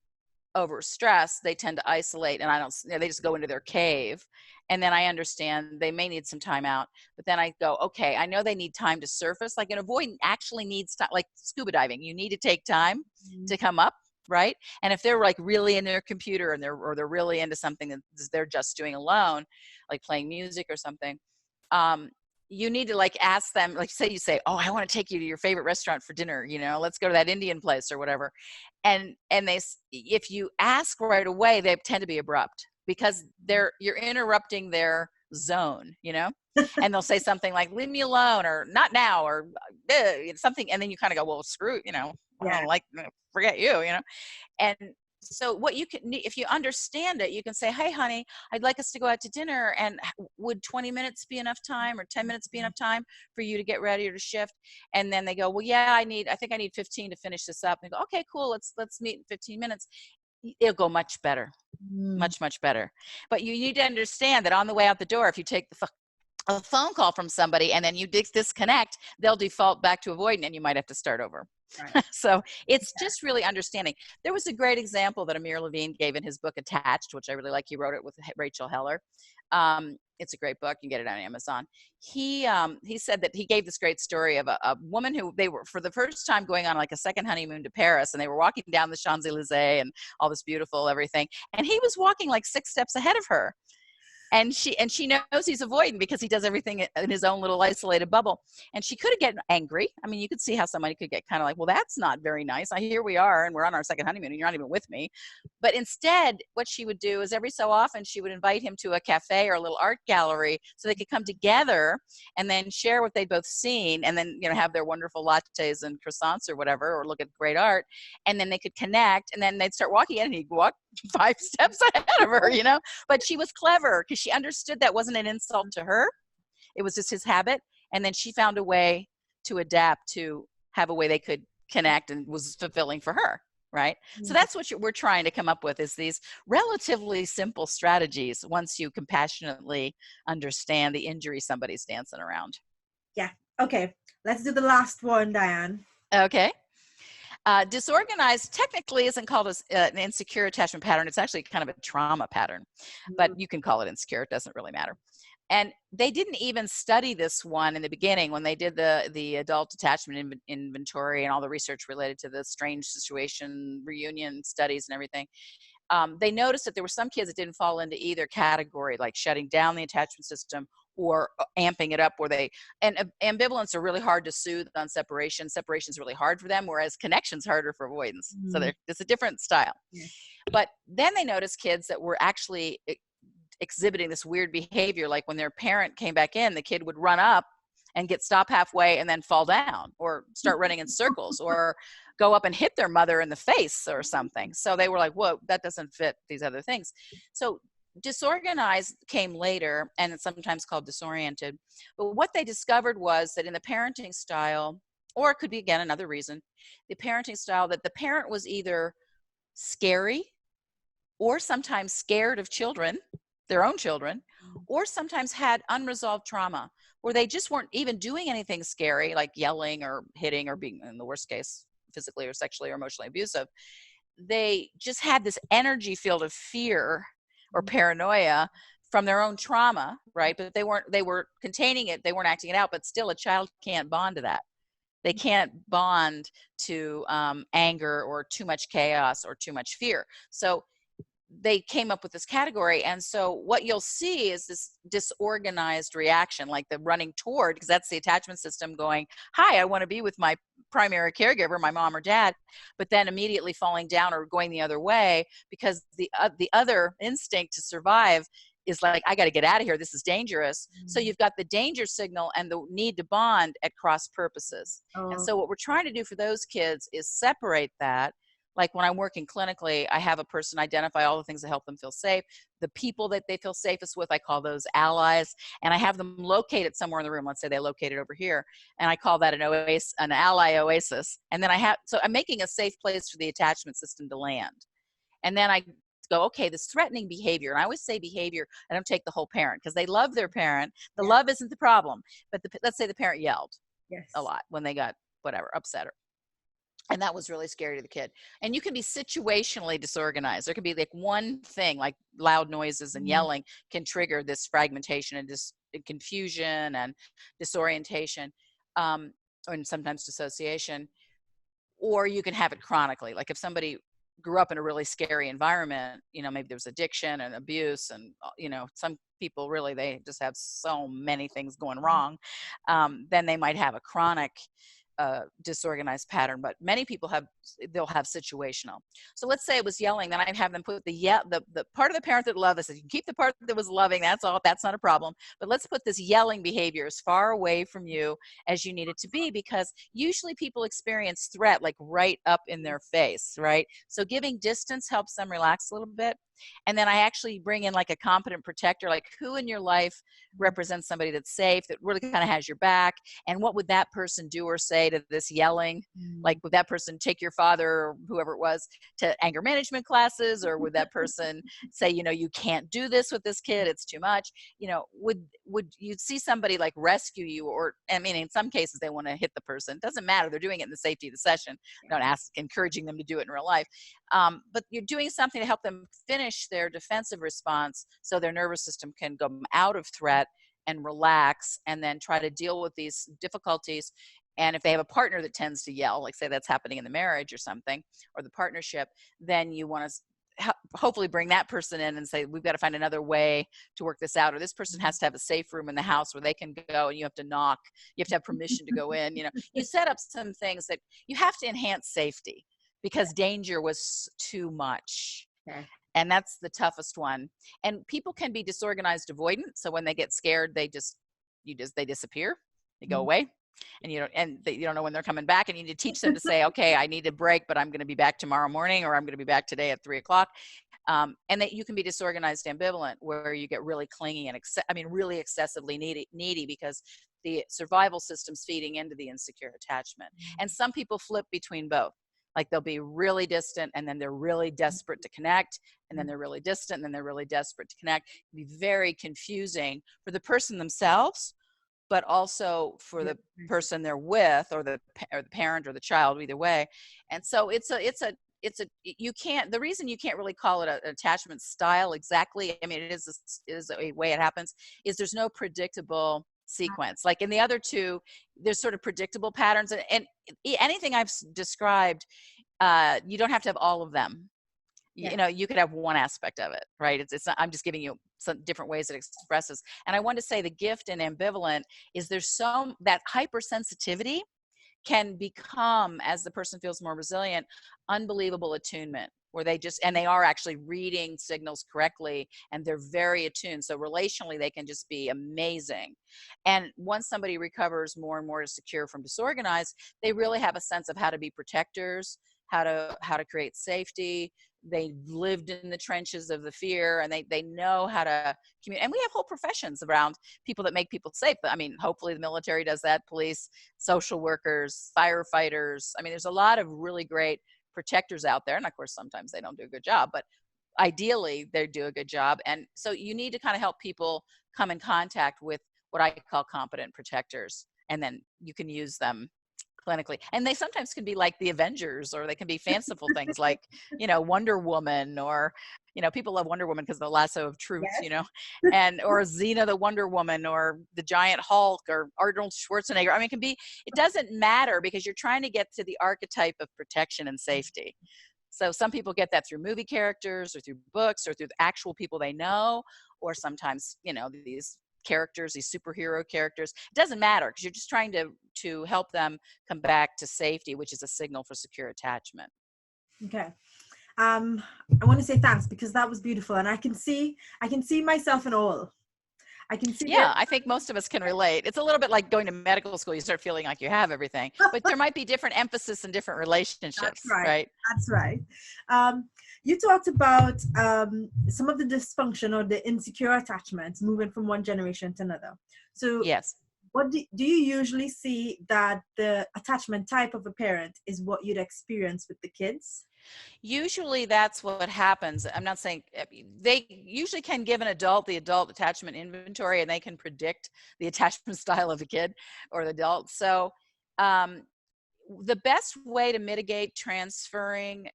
over stress, they tend to isolate and they just go into their cave. And then I understand they may need some time out, but then I go, okay, I know they need time to surface. Like an avoidant actually needs time, like scuba diving. You need to take time to come up, right? And if they're like really in their computer and they're really into something that they're just doing alone, like playing music or something, you need to like ask them, like you say, oh, I want to take you to your favorite restaurant for dinner, let's go to that Indian place or whatever. And if you ask right away, they tend to be abrupt because you're interrupting their zone, and they'll say something like, leave me alone, or not now, or something. And then you kind of go, well, screw, I don't like, forget you, and so what you can, if you understand it, you can say, hey, honey, I'd like us to go out to dinner. And would 20 minutes be enough time or 10 minutes be enough time for you to get ready or to shift? And then they go, well, yeah, I think I need 15 to finish this up. And they go, okay, cool. Let's meet in 15 minutes. It'll go much better, much, much better. But you need to understand that on the way out the door, if you take a phone call from somebody and then you disconnect, they'll default back to avoidant and you might have to start over. Right. So it's just really understanding. There was a great example that Amir Levine gave in his book Attached, which I really like. He wrote it with Rachel Heller. It's a great book. You can get it on Amazon. He said that he gave this great story of a woman who they were for the first time going on like a second honeymoon to Paris, and they were walking down the Champs-Élysées and all this beautiful everything. And he was walking like 6 steps ahead of her. And she knows he's avoidant because he does everything in his own little isolated bubble. And she could have gotten angry. I mean, you could see how somebody could get kind of like, well, that's not very nice. Here we are, and we're on our second honeymoon, and you're not even with me. But instead, what she would do is every so often she would invite him to a cafe or a little art gallery so they could come together and then share what they'd both seen, and then have their wonderful lattes and croissants or whatever, or look at great art, and then they could connect, and then they'd start walking in, and he'd walk 5 steps ahead of her, But she was clever because she understood that wasn't an insult to her. It was just his habit. And then she found a way to adapt to have a way they could connect and was fulfilling for her, right? So that's what we're trying to come up with, is these relatively simple strategies once you compassionately understand the injury somebody's dancing around. Yeah. Okay. Let's do the last one, Diane. Okay. Disorganized technically isn't called an insecure attachment pattern. It's actually kind of a trauma pattern, but you can call it insecure. It doesn't really matter. And they didn't even study this one in the beginning when they did the adult attachment inventory and all the research related to the strange situation, reunion studies and everything. They noticed that there were some kids that didn't fall into either category, like shutting down the attachment system or amping it up where and ambivalents are really hard to soothe on separation. Separation is really hard for them, whereas connection's harder for avoidance. So it's a different style. But then they noticed kids that were actually exhibiting this weird behavior, like when their parent came back in, the kid would run up and get stopped halfway and then fall down or start running in circles or go up and hit their mother in the face or something. So they were like, whoa, that doesn't fit these other things. So disorganized came later, and it's sometimes called disoriented. But what they discovered was that in the parenting style, or it could be, again, another reason, the parenting style, that the parent was either scary or sometimes scared of children, their own children, or sometimes had unresolved trauma where they just weren't even doing anything scary, like yelling or hitting or being, in the worst case, physically or sexually or emotionally abusive. They just had this energy field of fear or paranoia from their own trauma, right? But they were containing it, they weren't acting it out, but still a child can't bond to that. They can't bond to anger or too much chaos or too much fear. So they came up with this category. And so what you'll see is this disorganized reaction, like the running toward, because that's the attachment system going, hi, I want to be with my primary caregiver, my mom or dad, but then immediately falling down or going the other way because the other instinct to survive is like, I got to get out of here. This is dangerous. So you've got the danger signal and the need to bond at cross purposes. And so what we're trying to do for those kids is separate that. Like when I'm working clinically, I have a person identify all the things that help them feel safe. The people that they feel safest with, I call those allies, and I have them located somewhere in the room. Let's say they located over here, and I call that an ally oasis. And then so I'm making a safe place for the attachment system to land. And then I go, okay, this threatening behavior, and I always say behavior, I don't take the whole parent because they love their parent. The love isn't the problem, but let's say the parent yelled a lot when they got whatever, upset. And that was really scary to the kid. And you can be situationally disorganized. There could be like one thing, like loud noises and yelling can trigger this fragmentation and confusion and disorientation, and sometimes dissociation. Or you can have it chronically. Like if somebody grew up in a really scary environment, maybe there was addiction and abuse and, some people really, they just have so many things going wrong. Then they might have a chronic disorganized pattern, but many people they'll have situational. So let's say it was yelling, then I'd have them put the part of the parent that loved, I said, you can keep the part that was loving, that's not a problem, but let's put this yelling behavior as far away from you as you need it to be, because usually people experience threat like right up in their face, right? So giving distance helps them relax a little bit. And then I actually bring in like a competent protector, like who in your life represents somebody that's safe, that really kind of has your back, and what would that person do or say to this yelling? Like, would that person take your father or whoever it was to anger management classes, or would that person say, you can't do this with this kid, it's too much? Would you see somebody like rescue you, or, I mean, in some cases they want to hit the person, it doesn't matter, they're doing it in the safety of the session, don't encouraging them to do it in real life, but you're doing something to help them finish their defensive response so their nervous system can go out of threat and relax, and then try to deal with these difficulties. And if they have a partner that tends to yell, like say that's happening in the marriage or something, or the partnership, then you want to hopefully bring that person in and say, we've got to find another way to work this out, or this person has to have a safe room in the house where they can go and you have to knock, you have to have permission to go in. You set up some things that you have to enhance safety because danger was too much. And that's the toughest one. And people can be disorganized avoidant. So when they get scared, they disappear, they go away, and you don't know when they're coming back. And you need to teach them to say, okay, I need a break, but I'm going to be back tomorrow morning, or I'm going to be back today at 3:00. And that you can be disorganized ambivalent, where you get really clingy and really excessively needy because the survival system's feeding into the insecure attachment. And some people flip between both. Like they'll be really distant and then they're really desperate to connect, and then they're really distant and then they're really desperate to connect. It'd be very confusing for the person themselves, but also for the person they're with, or the parent or the child, either way. And so the reason you can't really call it an attachment style exactly, I mean, it is a way it happens, is there's no predictable sequence. Like in the other two, there's sort of predictable patterns, and anything I've described, you don't have to have all of them. Yeah. You could have one aspect of it, right? It's not, I'm just giving you some different ways it expresses. And I want to say the gift in ambivalent is that hypersensitivity can become, as the person feels more resilient, unbelievable attunement, where they are actually reading signals correctly, and they're very attuned. So relationally, they can just be amazing. And once somebody recovers more and more secure from disorganized, they really have a sense of how to be protectors, how to create safety. They lived in the trenches of the fear, and they know how to communicate. And we have whole professions around people that make people safe. I mean, hopefully the military does that, police, social workers, firefighters. I mean, there's a lot of really great protectors out there. And of course, sometimes they don't do a good job, but ideally they do a good job. And so you need to kind of help people come in contact with what I call competent protectors. And then you can use them clinically. And they sometimes can be like the Avengers, or they can be fanciful things like, Wonder Woman, or, people love Wonder Woman because of the lasso of truth, Yes. or Xena the Wonder Woman, or the Giant Hulk, or Arnold Schwarzenegger. I mean, it doesn't matter, because you're trying to get to the archetype of protection and safety. So some people get that through movie characters, or through books, or through the actual people they know, or sometimes, these characters, these superhero characters. It doesn't matter, because you're just trying to help them come back to safety, which is a signal for secure attachment. Okay. I want to say thanks, because that was beautiful, and I can see myself in all. I can see. Yeah, I think most of us can relate. It's a little bit like going to medical school. You start feeling like you have everything, but there might be different emphasis in different relationships. That's right. Right? That's right. You talked about some of the dysfunction or the insecure attachments moving from one generation to another. So yes. What do you usually see that the attachment type of a parent is what you'd experience with the kids? Usually that's what happens. I'm not saying they usually can give the adult attachment inventory, and they can predict the attachment style of a kid or the adult. So the best way to mitigate transferring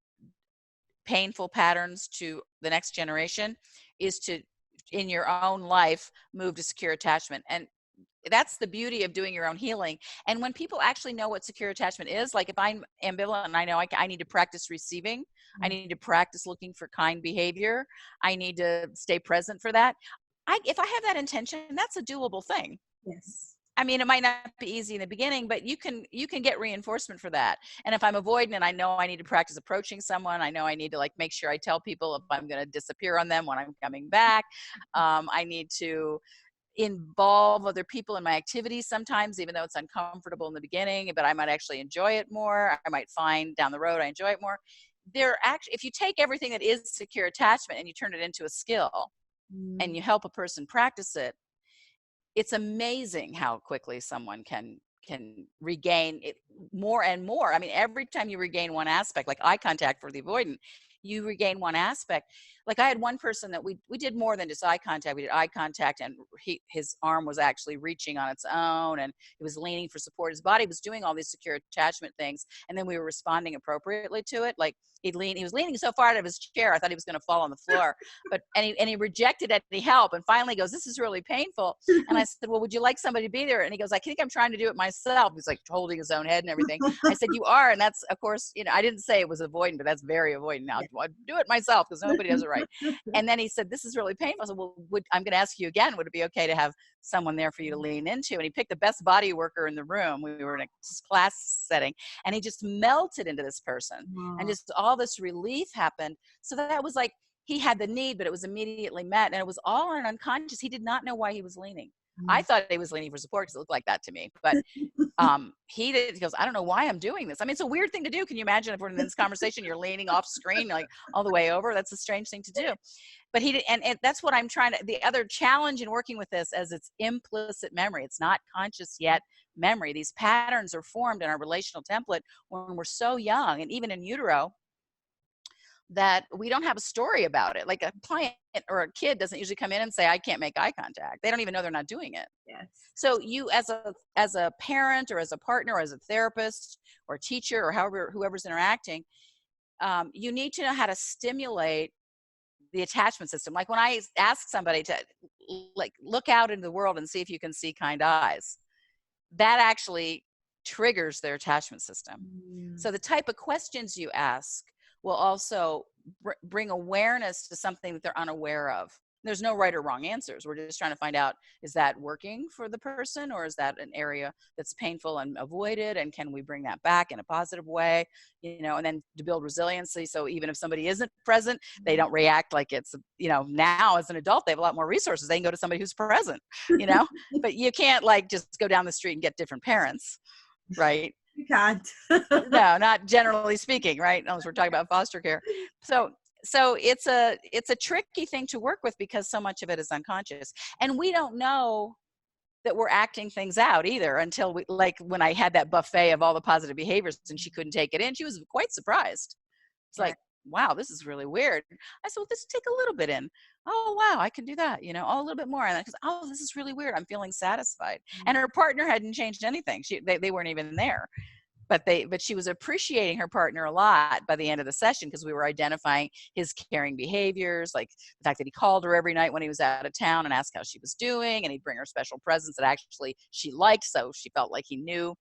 painful patterns to the next generation is to, in your own life, move to secure attachment. And that's the beauty of doing your own healing. And when people actually know what secure attachment is, like if I'm ambivalent and I know I need to practice receiving, I need to practice looking for kind behavior, I need to stay present for that. If I have that intention, that's a doable thing. Yes. I mean, it might not be easy in the beginning, but you can get reinforcement for that. And if I'm avoidant and I know I need to practice approaching someone, I know I need to make sure I tell people if I'm going to disappear on them when I'm coming back. I need to involve other people in my activities sometimes, even though it's uncomfortable in the beginning, but I might actually enjoy it more. I might find down the road I enjoy it more. If you take everything that is secure attachment and you turn it into a skill and you help a person practice it, it's amazing how quickly someone can regain it more and more. I mean, every time you regain one aspect, like eye contact for the avoidant, you regain one aspect. Like I had one person that we did more than just eye contact. We did eye contact, and his arm was actually reaching on its own, and he was leaning for support. His body was doing all these secure attachment things, and then we were responding appropriately to it. Like he was leaning so far out of his chair, I thought he was going to fall on the floor. But he rejected any help, and finally goes, "This is really painful." And I said, "Well, would you like somebody to be there?" And he goes, "I think I'm trying to do it myself." He's like holding his own head and everything. I said, "You are," and that's, of course, I didn't say it was avoidant, but that's very avoidant now. I'd do it myself because nobody does it right. And then he said, "This is really painful." I said, "Well, I'm going to ask you again, would it be okay to have someone there for you to lean into?" And he picked the best body worker in the room. We were in a class setting, and he just melted into this person. Wow. And just all this relief happened. So that was like, he had the need, but it was immediately met. And it was all on unconscious. He did not know why he was leaning. I thought he was leaning for support because it looked like that to me. But he goes, "I don't know why I'm doing this." I mean, it's a weird thing to do. Can you imagine if we're in this conversation, you're leaning off screen, like all the way over? That's a strange thing to do. But he did, and that's what I'm trying to, the other challenge in working with this, as it's implicit memory. It's not conscious yet memory. These patterns are formed in our relational template when we're so young, and even in utero, that we don't have a story about it. Like a client or a kid doesn't usually come in and say, "I can't make eye contact." They don't even know they're not doing it. Yes. So you, as a parent or as a partner or as a therapist or a teacher or whoever's interacting, you need to know how to stimulate the attachment system. Like when I ask somebody to look out into the world and see if you can see kind eyes, that actually triggers their attachment system. So the type of questions you ask will also bring awareness to something that they're unaware of. There's no right or wrong answers. We're just trying to find out, is that working for the person, or is that an area that's painful and avoided? And can we bring that back in a positive way? You know, and then to build resiliency. So even if somebody isn't present, they don't react like it's, you know, now as an adult, they have a lot more resources. They can go to somebody who's present, you know, but you can't like just go down the street and get different parents, right? You can't. No, not generally speaking, right? Unless we're talking about foster care. So it's a tricky thing to work with because so much of it is unconscious, and we don't know that we're acting things out either until we, like when I had that buffet of all the positive behaviors and she couldn't take it in, she was quite surprised. It's like, wow, this is really weird. I said, well, just take a little bit in. Oh, wow, I can do that, you know, oh, a little bit more. And because, oh, this is really weird. I'm feeling satisfied. And her partner hadn't changed anything. They weren't even there. But she was appreciating her partner a lot by the end of the session because we were identifying his caring behaviors, like the fact that he called her every night when he was out of town and asked how she was doing, and he'd bring her special presents that actually she liked, so she felt like he knew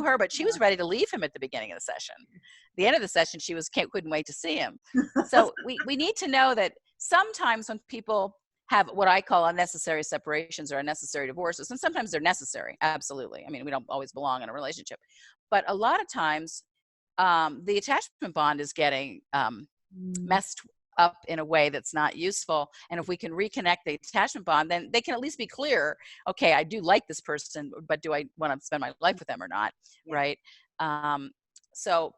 her, but she was ready to leave him at the beginning of the session. At the end of the session, she couldn't wait to see him. So we need to know that sometimes when people have what I call unnecessary separations or unnecessary divorces, and sometimes they're necessary, absolutely. I mean, we don't always belong in a relationship, but a lot of times the attachment bond is getting messed up in a way that's not useful. And if we can reconnect the attachment bond, then they can at least be clear, okay, I do like this person, but do I want to spend my life with them or not? Right. So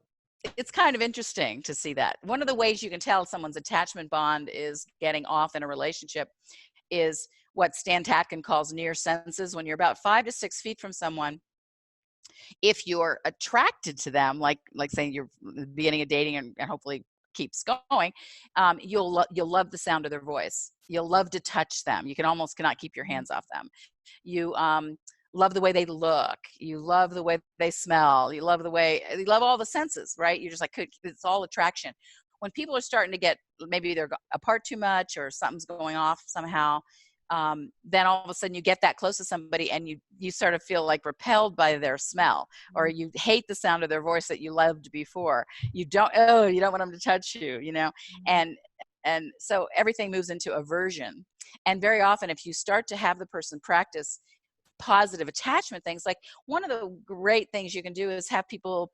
it's kind of interesting to see that. One of the ways you can tell someone's attachment bond is getting off in a relationship is what Stan Tatkin calls near senses. When you're about 5 to 6 feet from someone, if you're attracted to them, like saying you're beginning of dating and hopefully keeps going, you'll love the sound of their voice. You'll love to touch them. You almost cannot keep your hands off them. You love the way they look. You love the way they smell. You love all the senses, right? You're just like, it's all attraction. When people are starting to get, maybe they're apart too much or something's going off somehow, then all of a sudden you get that close to somebody and you sort of feel like repelled by their smell, or you hate the sound of their voice that you loved before. You don't want them to touch you, you know, and so everything moves into aversion. And very often if you start to have the person practice positive attachment things, like one of the great things you can do is have people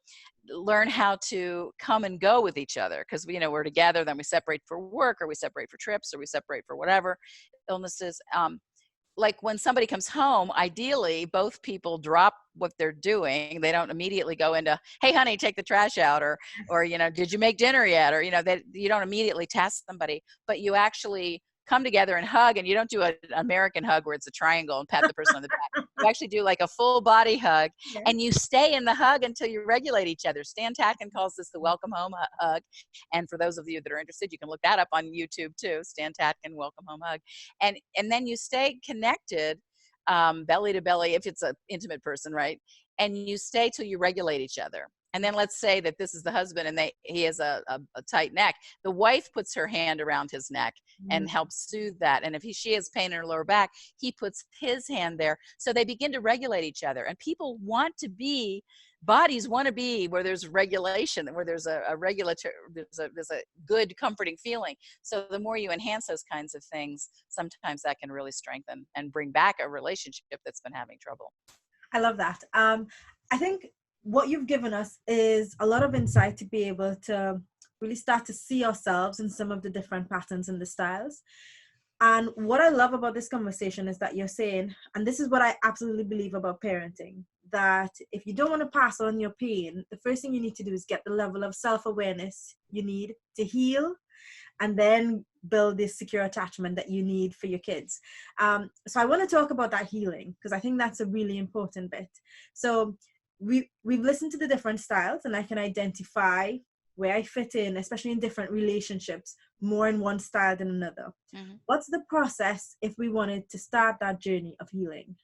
learn how to come and go with each other, because we're together, then we separate for work, or we separate for trips, or we separate for whatever illnesses. Like when somebody comes home, ideally both people drop what they're doing. They don't immediately go into, hey honey, take the trash out, or did you make dinner yet, or you don't immediately task somebody, but you actually come together and hug. And you don't do an American hug where it's a triangle and pat the person on the back. You actually do like a full body hug, and you stay in the hug until you regulate each other. Stan Tatkin calls this the welcome home hug. And for those of you that are interested, you can look that up on YouTube too. Stan Tatkin, welcome home hug. And then you stay connected, belly to belly, if it's an intimate person, right? And you stay till you regulate each other. And then let's say that this is the husband and he has a tight neck. The wife puts her hand around his neck and helps soothe that. And if she has pain in her lower back, he puts his hand there. So they begin to regulate each other. And people bodies want to be where there's regulation, where there's a regulatory, there's a good comforting feeling. So the more you enhance those kinds of things, sometimes that can really strengthen and bring back a relationship that's been having trouble. I love that. I think what you've given us is a lot of insight to be able to really start to see ourselves in some of the different patterns and the styles. And what I love about this conversation is that you're saying, and this is what I absolutely believe about parenting, that if you don't want to pass on your pain, the first thing you need to do is get the level of self-awareness you need to heal, and then build this secure attachment that you need for your kids. So I want to talk about that healing, because I think that's a really important bit. So we've listened to the different styles, and I can identify where I fit in, especially in different relationships, more in one style than another. What's the process if we wanted to start that journey of healing?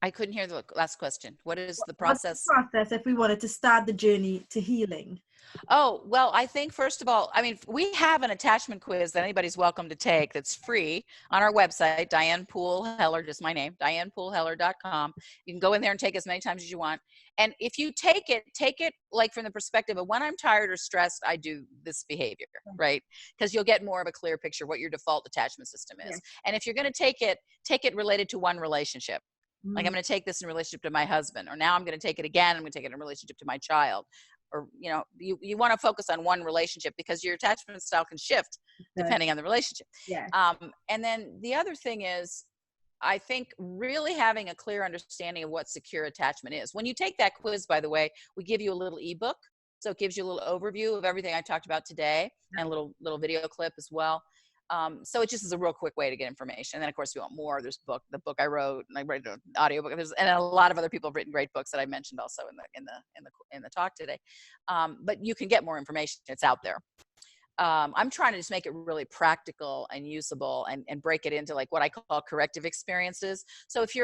I couldn't hear the last question. What is the process? What's the process if we wanted to start the journey to healing? Oh, well, I think first of all, I mean, we have an attachment quiz that anybody's welcome to take that's free on our website, Diane Poole Heller, just my name, DianePooleHeller.com. You can go in there and take as many times as you want. And if you take it like from the perspective of when I'm tired or stressed, I do this behavior, right? Because you'll get more of a clear picture what your default attachment system is. Yes. And if you're going to take it related to one relationship. Like I'm going to take this in relationship to my husband, or now I'm going to take it again. I'm going to take it in relationship to my child, or you want to focus on one relationship because your attachment style can shift depending on the relationship. Yeah. And then the other thing is, I think really having a clear understanding of what secure attachment is. When you take that quiz, by the way, we give you a little ebook, so it gives you a little overview of everything I talked about today, and a little video clip as well. So it just is a real quick way to get information. And then of course, if you want more, there's the book I wrote, and I wrote an audio book. And a lot of other people have written great books that I mentioned also in the talk today. But you can get more information. It's out there. I'm trying to just make it really practical and usable, and break it into like what I call corrective experiences. So if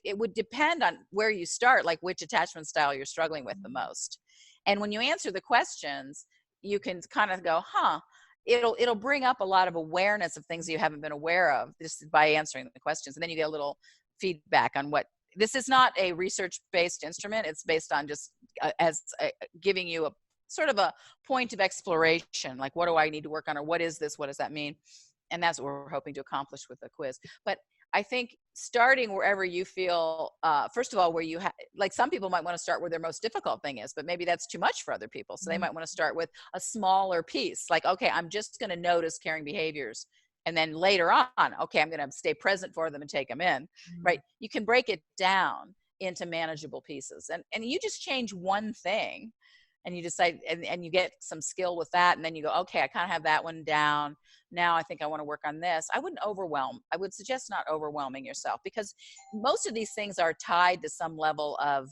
it would depend on where you start, like which attachment style you're struggling with the most. And when you answer the questions, you can kind of go, it'll bring up a lot of awareness of things you haven't been aware of just by answering the questions. And then you get a little feedback on what, this is not a research-based instrument. It's based on just giving you a sort of a point of exploration, like what do I need to work on, or what is this, what does that mean? And that's what we're hoping to accomplish with the quiz. But I think starting wherever you feel, first of all, where you like some people might want to start where their most difficult thing is, but maybe that's too much for other people. So they might want to start with a smaller piece, like, okay, I'm just going to notice caring behaviors. And then later on, okay, I'm going to stay present for them and take them in, right? You can break it down into manageable pieces, and you just change one thing, and you decide, and you get some skill with that. And then you go, okay, I kind of have that one down. Now I think I want to work on this. I wouldn't overwhelm. I would suggest not overwhelming yourself, because most of these things are tied to some level of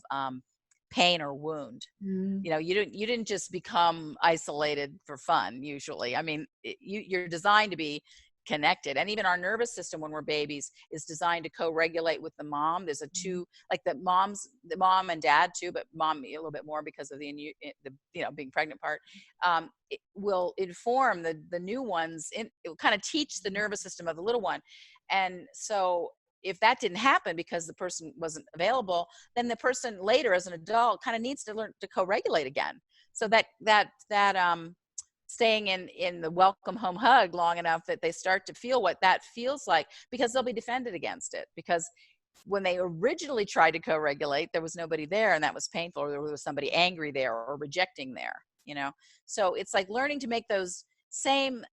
pain or wound. You didn't just become isolated for fun. Usually, I mean, you're designed to be connected. And even our nervous system when we're babies is designed to co-regulate with the mom. There's like the mom and dad too, but mom a little bit more because of the being pregnant part. It will inform the new ones. It will kind of teach the nervous system of the little one. And so if that didn't happen because the person wasn't available, then the person later as an adult kind of needs to learn to co-regulate again. So that staying in the welcome home hug long enough that they start to feel what that feels like, because they'll be defended against it. Because when they originally tried to co-regulate, there was nobody there, and that was painful, or there was somebody angry there or rejecting there, So it's like learning to make those same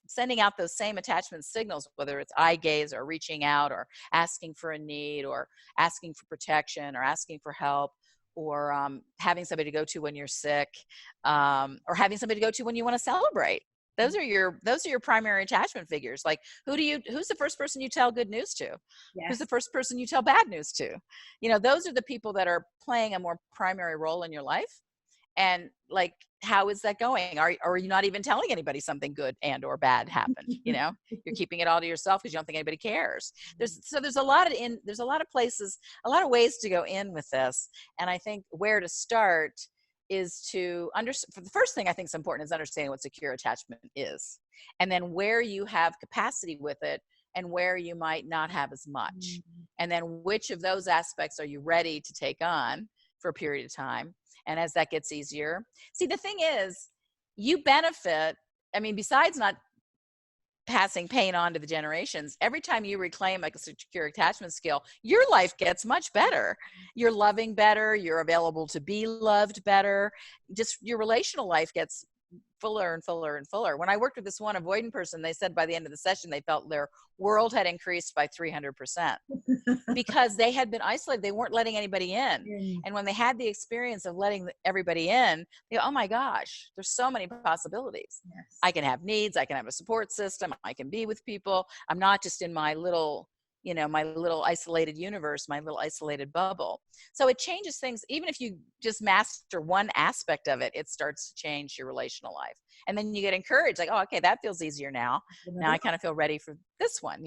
sending out those same attachment signals, whether it's eye gaze or reaching out or asking for a need or asking for protection or asking for help, or having somebody to go to when you're sick, or having somebody to go to when you want to celebrate. Those are your primary attachment figures. Like who's the first person you tell good news to? Yes. Who's the first person you tell bad news to? Those are the people that are playing a more primary role in your life. And like, how is that going? Are you not even telling anybody something good and or bad happened? You're keeping it all to yourself because you don't think anybody cares. There's a lot of places, a lot of ways to go in with this. And I think where to start is to for the first thing I think is important is understanding what secure attachment is, and then where you have capacity with it and where you might not have as much. And then which of those aspects are you ready to take on for a period of time. And as that gets easier, see, the thing is, you benefit. I mean, besides not passing pain on to the generations, every time you reclaim like a secure attachment skill, your life gets much better. You're loving better. You're available to be loved better. Just your relational life gets fuller and fuller and fuller. When I worked with this one avoidant person, they said by the end of the session, they felt their world had increased by 300% because they had been isolated. They weren't letting anybody in. And when they had the experience of letting everybody in, they go, oh my gosh, there's so many possibilities. Yes. I can have needs. I can have a support system. I can be with people. I'm not just in my little isolated universe, my little isolated bubble. So it changes things. Even if you just master one aspect of it, it starts to change your relational life. And then you get encouraged, like, oh, okay, that feels easier now. Now I kind of feel ready for this one,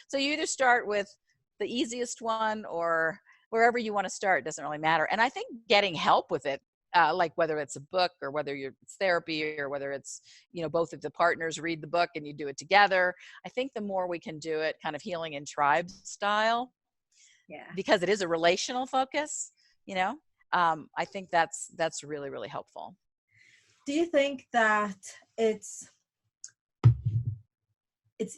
So you either start with the easiest one or wherever you want to start, doesn't really matter. And I think getting help with it like whether it's a book or whether it's therapy or whether it's, both of the partners read the book and you do it together. I think the more we can do it kind of healing in tribe style, because it is a relational focus, I think that's really, really helpful. Do you think that it's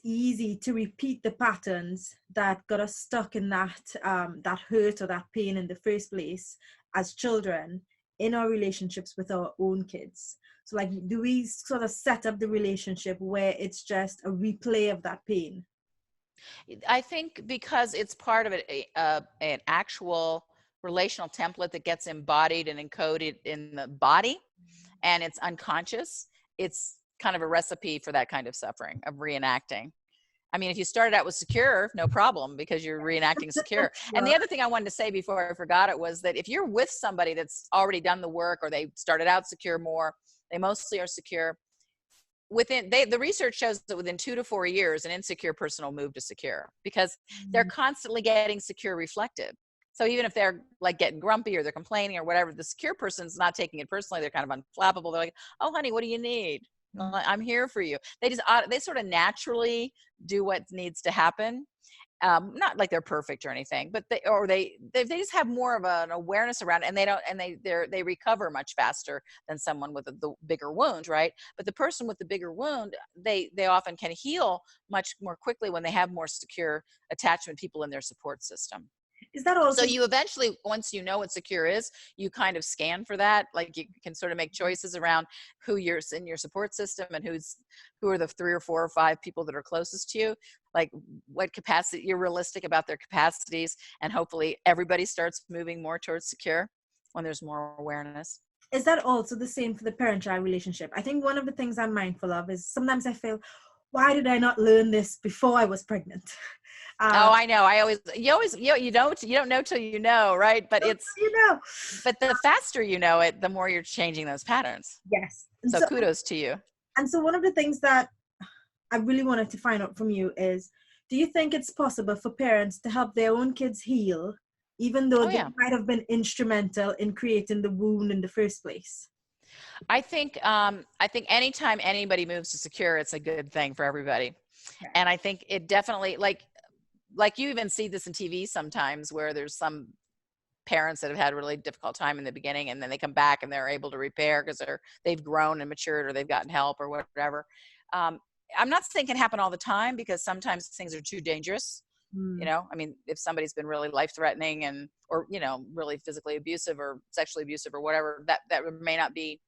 easy to repeat the patterns that got us stuck in that that hurt or that pain in the first place as children in our relationships with our own kids? So like, do we sort of set up the relationship where it's just a replay of that pain? I think because it's part of an actual relational template that gets embodied and encoded in the body, and it's unconscious, it's kind of a recipe for that kind of suffering, of reenacting. I mean, if you started out with secure, no problem, because you're reenacting secure. And the other thing I wanted to say before I forgot it was that if you're with somebody that's already done the work, or they started out secure more, they mostly are secure, the research shows that within 2 to 4 years, an insecure person will move to secure, because they're constantly getting secure reflected. So even if they're like getting grumpy or they're complaining or whatever, the secure person's not taking it personally. They're kind of unflappable. They're like, oh, honey, what do you need? I'm here for you. They sort of naturally do what needs to happen. Not like they're perfect or anything, but they just have more of an awareness around it, and they recover much faster than someone with the bigger wound, right? But the person with the bigger wound, they often can heal much more quickly when they have more secure attachment people in their support system. Is that also? So you eventually, once you know what secure is, you kind of scan for that. Like you can sort of make choices around who you're in your support system and who are the 3 or 4 or 5 people that are closest to you. Like what capacity you're realistic about their capacities, and hopefully everybody starts moving more towards secure when there's more awareness. Is that also the same for the parent-child relationship? I think one of the things I'm mindful of is sometimes I feel, why did I not learn this before I was pregnant? Oh, I know. You don't know till you know, right? But but the faster you know it, the more you're changing those patterns. Yes. So kudos to you. And so one of the things that I really wanted to find out from you is, do you think it's possible for parents to help their own kids heal, even though they might have been instrumental in creating the wound in the first place? I think anytime anybody moves to secure, it's a good thing for everybody. Okay. And I think it definitely, like you even see this in TV sometimes, where there's some parents that have had a really difficult time in the beginning, and then they come back and they're able to repair because they've grown and matured, or they've gotten help or whatever. I'm not saying it can happen all the time, because sometimes things are too dangerous. I mean, if somebody's been really life-threatening or really physically abusive or sexually abusive or whatever, that may not be,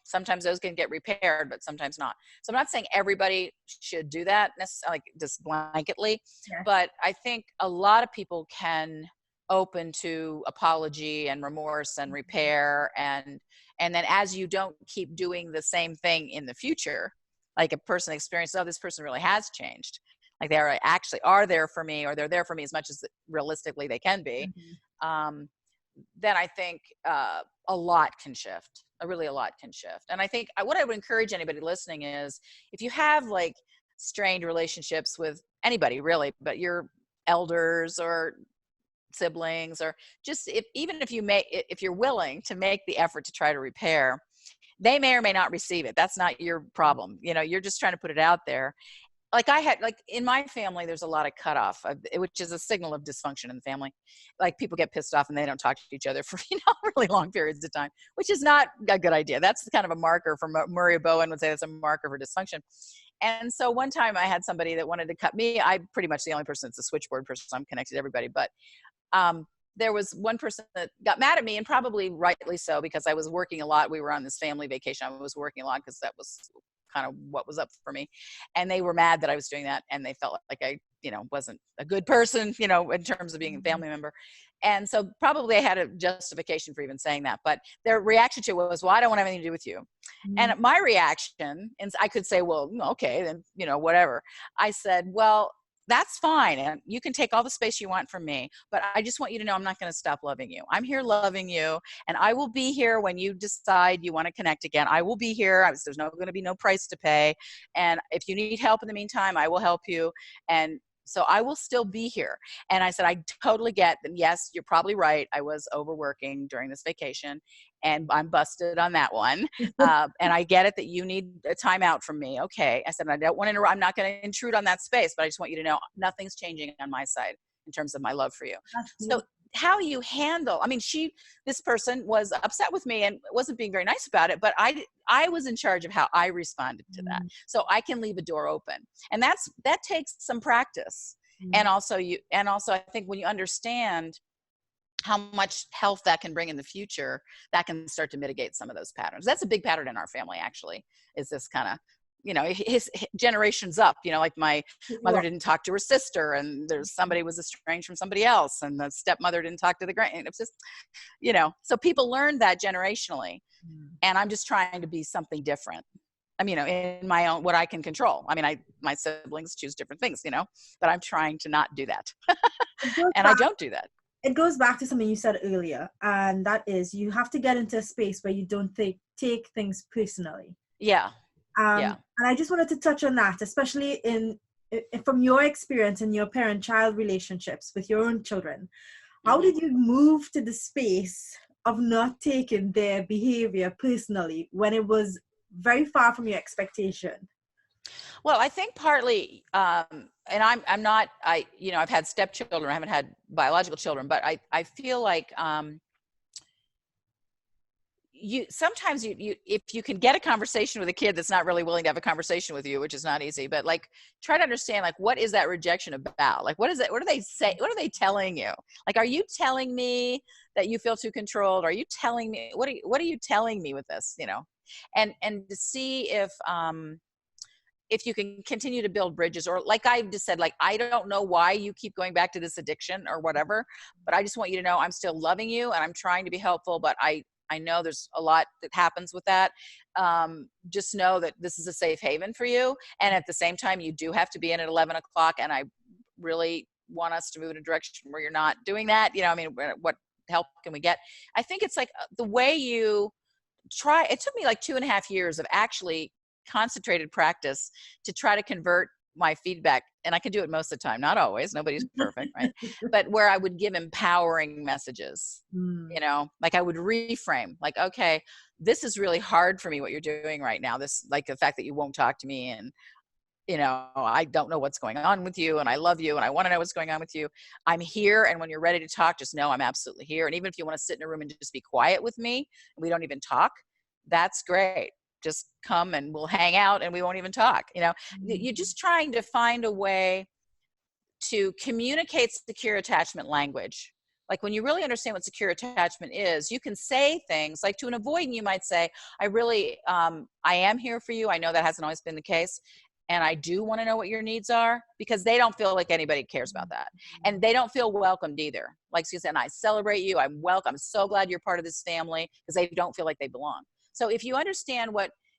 sometimes those can get repaired, but sometimes not. So I'm not saying everybody should do that necessarily, like just blanketly, but I think a lot of people can open to apology and remorse and repair, and then as you don't keep doing the same thing in the future, like a person experiences, oh, this person really has changed, like they actually are there for me, or they're there for me as much as realistically they can be, then I think a lot can shift. Really a lot can shift. And I think what I would encourage anybody listening is, if you have like strained relationships with anybody really, but your elders or siblings, or just if you're willing to make the effort to try to repair, they may or may not receive it. That's not your problem. You're just trying to put it out there. Like in my family, there's a lot of cutoff, which is a signal of dysfunction in the family. Like people get pissed off and they don't talk to each other for, really long periods of time, which is not a good idea. That's kind of a marker for Murray Bowen would say that's a marker for dysfunction. And so one time I had somebody that wanted to cut me. I'm pretty much the only person that's a switchboard person, so I'm connected to everybody. But there was one person that got mad at me, and probably rightly so, because I was working a lot. We were on this family vacation. I was working a lot because that was kind of what was up for me. And they were mad that I was doing that. And they felt like I, wasn't a good person, in terms of being a family member. And so probably I had a justification for even saying that. But their reaction to it was, well, I don't want anything to do with you. And my reaction, and I could say, well, okay, then, whatever. I said, well, that's fine. And you can take all the space you want from me, but I just want you to know I'm not going to stop loving you. I'm here loving you, and I will be here when you decide you want to connect again. I will be here. There's going to be no price to pay. And if you need help in the meantime, I will help you. And So I will still be here. And I said, I totally get that. Yes, you're probably right. I was overworking during this vacation, and I'm busted on that one. And I get it that you need a timeout from me. Okay. I said, I don't want to interrupt. I'm not going to intrude on that space, but I just want you to know nothing's changing on my side in terms of my love for you. So how you handle, I mean, this person was upset with me and wasn't being very nice about it, but I was in charge of how I responded to that. So I can leave a door open, and that takes some practice. And also I think when you understand how much health that can bring in the future, that can start to mitigate some of those patterns. That's a big pattern in our family, actually, is this kind of, his generations up, like my mother didn't talk to her sister, and there's somebody was estranged from somebody else, and the stepmother didn't talk to the grand. It's just, so people learned that generationally, and I'm just trying to be something different. I mean, in my own, what I can control. I mean, my siblings choose different things, but I'm trying to not do that. And I don't do that. It goes back to something you said earlier, and that is you have to get into a space where you don't take things personally. Yeah. And I just wanted to touch on that, especially from your experience in your parent-child relationships with your own children. How did you move to the space of not taking their behavior personally when it was very far from your expectation? Well, I think partly, and I'm not, I've had stepchildren, I haven't had biological children, but I feel like sometimes if you can get a conversation with a kid that's not really willing to have a conversation with you, which is not easy, but like try to understand, like, what is that rejection about? Like, what is it? What do they say? What are they telling you? Like, are you telling me that you feel too controlled? Are you telling me, what are you telling me with this? And to see if you can continue to build bridges, or like I just said, like, I don't know why you keep going back to this addiction or whatever, but I just want you to know I'm still loving you and I'm trying to be helpful, but I know there's a lot that happens with that. Just know that this is a safe haven for you. And at the same time, you do have to be in at 11 o'clock. And I really want us to move in a direction where you're not doing that. I mean, what help can we get? I think it's like the way you try. It took me like 2.5 years of actually concentrated practice to try to convert my feedback. And I can do it most of the time, not always, nobody's perfect, right? But where I would give empowering messages, like I would reframe, like, okay, this is really hard for me, what you're doing right now. This, like the fact that you won't talk to me, and, I don't know what's going on with you, and I love you, and I want to know what's going on with you. I'm here. And when you're ready to talk, just know I'm absolutely here. And even if you want to sit in a room and just be quiet with me, and we don't even talk, that's great. Just come and we'll hang out and we won't even talk. You're just trying to find a way to communicate secure attachment language. Like when you really understand what secure attachment is, you can say things like, to an avoidant, you might say, I am here for you. I know that hasn't always been the case. And I do want to know what your needs are, because they don't feel like anybody cares about that. And they don't feel welcomed either. Like you said, I celebrate you. I'm welcome. I'm so glad you're part of this family, because they don't feel like they belong. So if you understand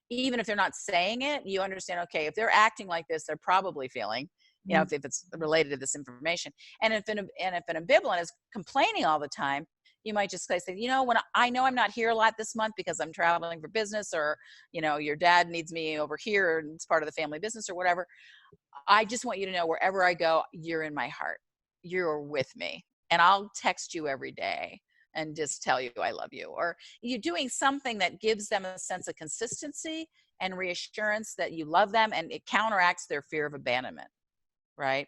even if they're not saying it, you understand, okay, if they're acting like this, they're probably feeling, if it's related to this information. And if an ambivalent is complaining all the time, you might just say, when I know I'm not here a lot this month because I'm traveling for business, or, your dad needs me over here and it's part of the family business or whatever. I just want you to know, wherever I go, you're in my heart. You're with me. And I'll text you every day and just tell you I love you. Or you're doing something that gives them a sense of consistency and reassurance that you love them, and it counteracts their fear of abandonment, right?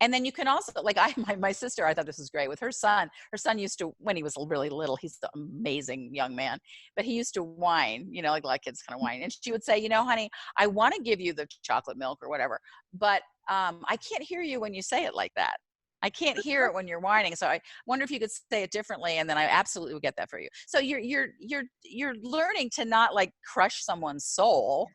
And then you can also, like my sister, I thought this was great with her son. Her son used to, when he was really little, he's an amazing young man, but he used to whine, like a lot of kids kind of whine. And she would say, honey, I want to give you the chocolate milk or whatever, but I can't hear you when you say it like that. I can't hear it when you're whining. So I wonder if you could say it differently, and then I absolutely would get that for you. So you're learning to not like crush someone's soul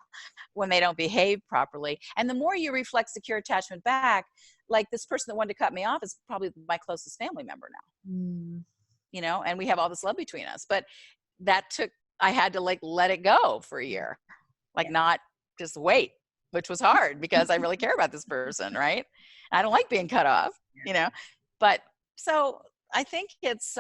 when they don't behave properly. And the more you reflect secure attachment back, like this person that wanted to cut me off is probably my closest family member now. And we have all this love between us. But I had to like let it go for a year, like not just wait, which was hard because I really care about this person, right? I don't like being cut off, but so I think it's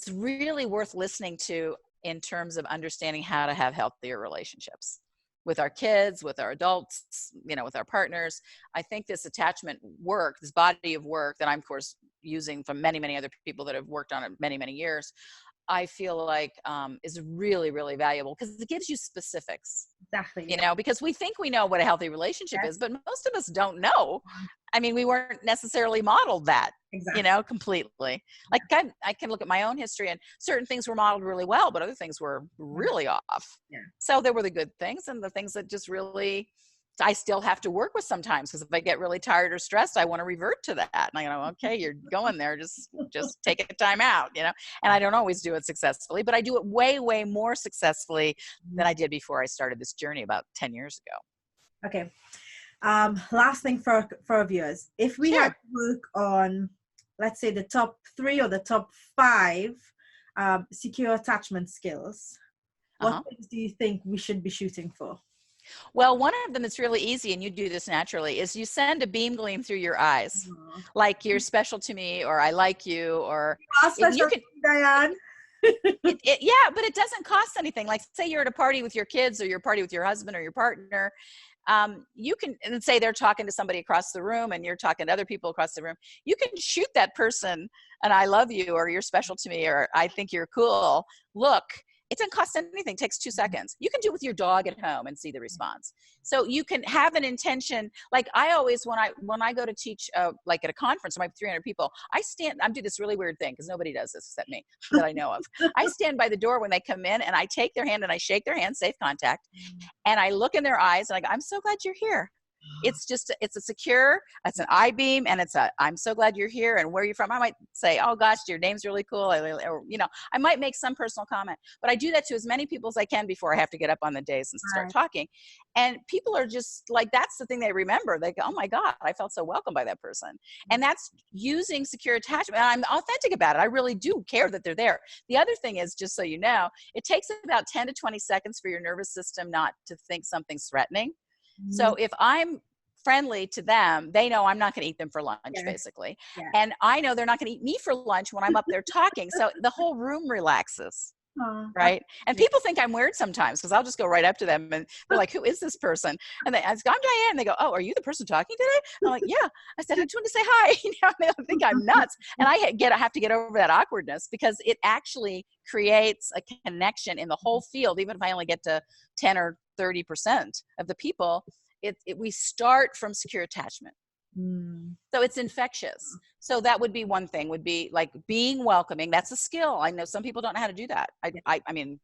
really worth listening to in terms of understanding how to have healthier relationships. with our kids, with our adults, you know, with our partners. I think this attachment work, this body of work that I'm, of course, using from many, many other people that have worked on it many, many years, I feel like is really, really valuable because it gives you specifics. Exactly. You know, because we think we know what a healthy relationship is, but most of us don't know. I mean, we weren't necessarily modeled that, Exactly. you know, completely. Like I can look at my own history, and certain things were modeled really well, but other things were really off. Yeah. So there were the good things and the things that just really, I still have to work with sometimes, because if I get really tired or stressed, I want to revert to that. And I go, okay, you're going there, just take a time out, you know. And I don't always do it successfully, but I do it way, way more successfully than I did before I started this journey about 10 years ago. Okay. Last thing for our viewers, if we had to work on, let's say, the top 3 or the top 5 secure attachment skills, what things do you think we should be shooting for? Well, one of them that's really easy, and you do this naturally, is you send a beam gleam through your eyes, like you're special to me, or I like you, or you can, Diane. Yeah, but it doesn't cost anything. Like, say you're at a party with your kids, or you're party with your husband or your partner. You can, and say they're talking to somebody across the room and you're talking to other people across the room. You can shoot that person an I love you, or you're special to me, or I think you're cool look. It doesn't cost anything. It takes 2 seconds. You can do it with your dog at home and see the response. So you can have an intention. Like I always, when I go to teach, like at a conference, I have 300 people, I do this really weird thing, because nobody does this except me that I know of. I stand by the door when they come in, and I take their hand and I shake their hand, safe contact, and I look in their eyes and I go, I'm so glad you're here. It's a secure, it's an I-beam, and I'm so glad you're here, and where are you from? I might say, oh gosh, your name's really cool, or, you know, I might make some personal comment, but I do that to as many people as I can before I have to get up on the days and start talking. And people are just like, that's the thing they remember. They go, oh my God, I felt so welcome by that person. And that's using secure attachment. And I'm authentic about it. I really do care that they're there. The other thing is, just so you know, it takes about 10 to 20 seconds for your nervous system not to think something's threatening. So if I'm friendly to them, they know I'm not going to eat them for lunch, basically. And I know they're not going to eat me for lunch when I'm up there talking. So the whole room relaxes. Right. And people think I'm weird sometimes, because I'll just go right up to them and they're like, who is this person? And they ask, I'm Diane. And they go, oh, are you the person talking today? I'm like, yeah. I said, I just wanted to say hi. You know, they don't think I'm nuts. And I have to get over that awkwardness, because it actually creates a connection in the whole field. Even if I only get to 10 or 30% of the people, we start from secure attachment. So it's infectious. So that would be one thing, would be like being welcoming. That's a skill. I know some people don't know how to do that. I mean,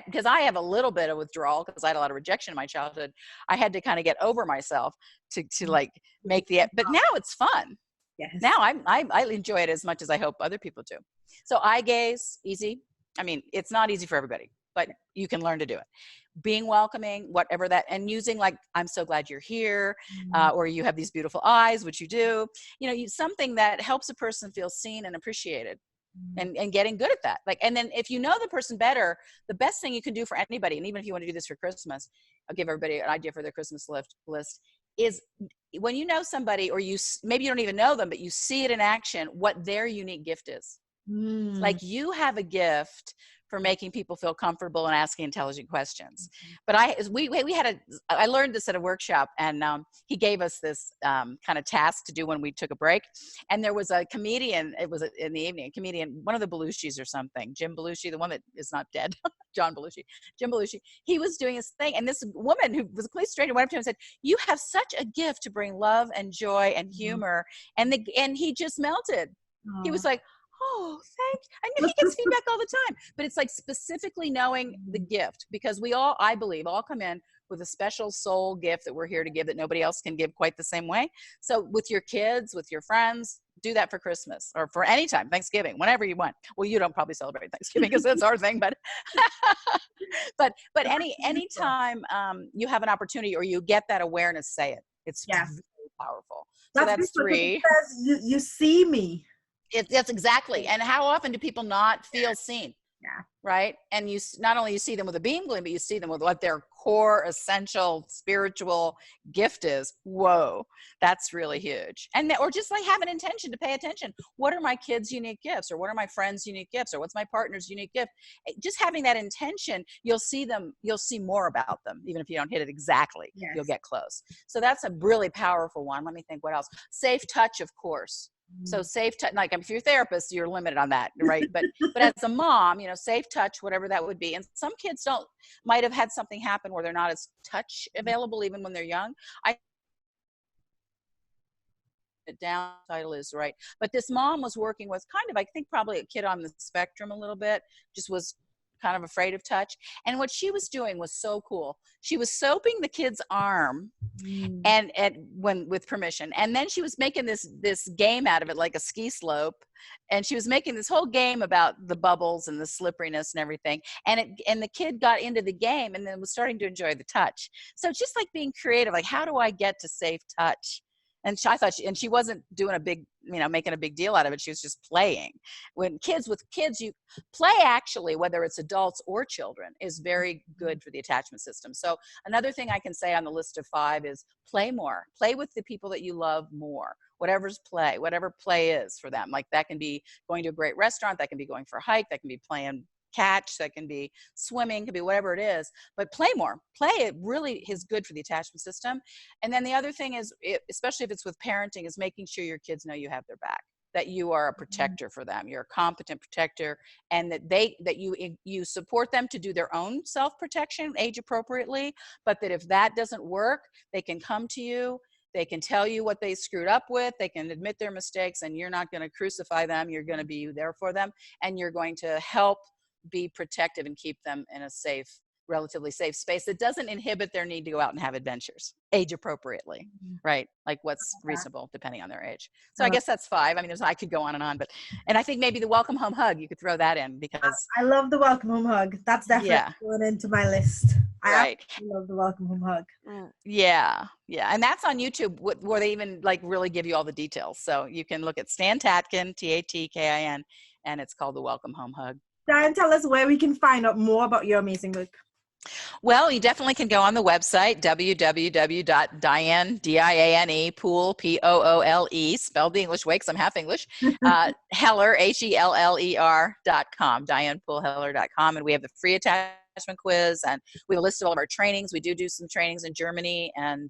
because I have a little bit of withdrawal, because I had a lot of rejection in my childhood. I had to kind of get over myself to like make but now it's fun. Yes. Now I enjoy it as much as I hope other people do. So eye gaze, easy. I mean, it's not easy for everybody, but you can learn to do it. Being welcoming, whatever that, and using like, I'm so glad you're here, or you have these beautiful eyes, which you do, you know, something that helps a person feel seen and appreciated, and getting good at that. Like, and then if you know the person better, the best thing you can do for anybody, and even if you want to do this for Christmas, I'll give everybody an idea for their Christmas list, is when you know somebody, or maybe you don't even know them, but you see it in action, what their unique gift is. Like, you have a gift for making people feel comfortable and asking intelligent questions. But I learned this at a workshop, and he gave us this kind of task to do when we took a break. And there was a comedian, it was in the evening, a comedian, one of the Belushis or something, Jim Belushi, the one that is not dead, Jim Belushi, he was doing his thing. And this woman who was a police stranger went up to him and said, you have such a gift to bring love and joy and humor. And he just melted. He was like, oh, I know he gets feedback all the time, but it's like specifically knowing the gift, because I believe all come in with a special soul gift that we're here to give, that nobody else can give quite the same way. So with your kids, with your friends, do that for Christmas, or for any time, Thanksgiving, whenever you want. Well, you don't probably celebrate Thanksgiving because that's our thing, but any time you have an opportunity, or you get that awareness, say it. It's very powerful. So that's 3. You see me. That's exactly. And how often do people not feel seen? Yeah. right? And not only you see them with a beam gleam, but you see them with what their core essential spiritual gift is. Whoa, that's really huge. And or just like have an intention to pay attention. What are my kids' unique gifts, or what are my friends' unique gifts, or what's my partner's unique gift? Just having that intention, you'll see more about them. Even if you don't hit it exactly, you'll get close. So that's a really powerful one. Let me think what else. Safe touch, of course. So safe touch, like if you're a therapist, you're limited on that, right? But as a mom, safe touch, whatever that would be. And some kids might have had something happen where they're not as touch available even when they're young. It down title is right. But this mom was working with kind of, I think probably a kid on the spectrum a little bit, just was kind of afraid of touch. And what she was doing was so cool. She was soaping the kid's arm and when with permission, and then she was making this game out of it, like a ski slope, and she was making this whole game about the bubbles and the slipperiness and everything, and the kid got into the game and then was starting to enjoy the touch. So it's just like being creative, like how do I get to safe touch? And she wasn't doing a big, making a big deal out of it. She was just playing. With kids, you play, actually, whether it's adults or children, is very good for the attachment system. So another thing I can say on the list of 5 is play more. Play with the people that you love more. Whatever play is for them. Like that can be going to a great restaurant, that can be going for a hike, that can be playing catch, that can be swimming, can be whatever it is, but play more. Play, it really is good for the attachment system. And then the other thing is, especially if it's with parenting, is making sure your kids know you have their back, that you are a protector for them, you're a competent protector, and that you support them to do their own self-protection age appropriately, but that if that doesn't work, they can come to you. They can tell you what they screwed up with. They can admit their mistakes, and you're not going to crucify them. You're going to be there for them, and you're going to help be protective and keep them in a relatively safe space that doesn't inhibit their need to go out and have adventures, age appropriately, right? Like what's reasonable depending on their age. So I guess that's 5. I mean, I could go on, and I think maybe the welcome home hug, you could throw that in, because I love the welcome home hug. That's definitely going into my list. Right. I love the welcome home hug. Yeah. And that's on YouTube, where they even like really give you all the details. So you can look at Stan Tatkin, Tatkin, and it's called the welcome home hug. Diane, tell us where we can find out more about your amazing work. Well, you definitely can go on the website, www.Diane, Diane Poole, Poole, spelled the English way because I'm half English, Heller, HELLER.com, DianePooleHeller.com. And we have the free attachment quiz, and we have a list of all of our trainings. We do some trainings in Germany and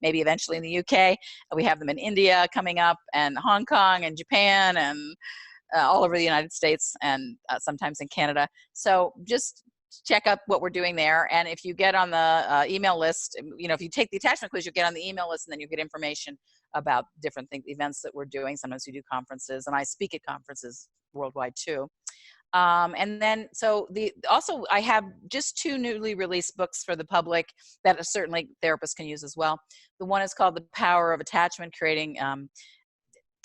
maybe eventually in the UK. We have them in India coming up, and Hong Kong and Japan, and all over the United States, and sometimes in Canada. So just check up what we're doing there. And if you get on the email list, if you take the attachment quiz, you'll get on the email list, and then you get information about different events that we're doing. Sometimes we do conferences, and I speak at conferences worldwide too. And then, also I have just 2 newly released books for the public that certainly therapists can use as well. The one is called The Power of Attachment, Creating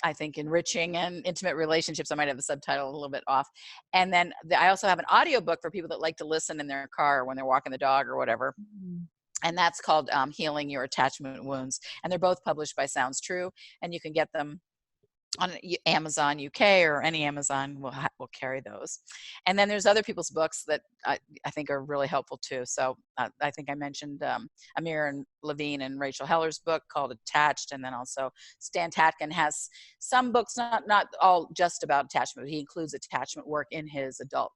I think enriching and intimate relationships. I might have the subtitle a little bit off. And then I also have an audiobook for people that like to listen in their car when they're walking the dog or whatever. And that's called Healing Your Attachment Wounds. And they're both published by Sounds True. And you can get them on Amazon UK, or any Amazon will carry those. And then there's other people's books that I think are really helpful too. So I think I mentioned Amir and Levine and Rachel Heller's book called Attached. And then also Stan Tatkin has some books, not all just about attachment, but he includes attachment work in his adult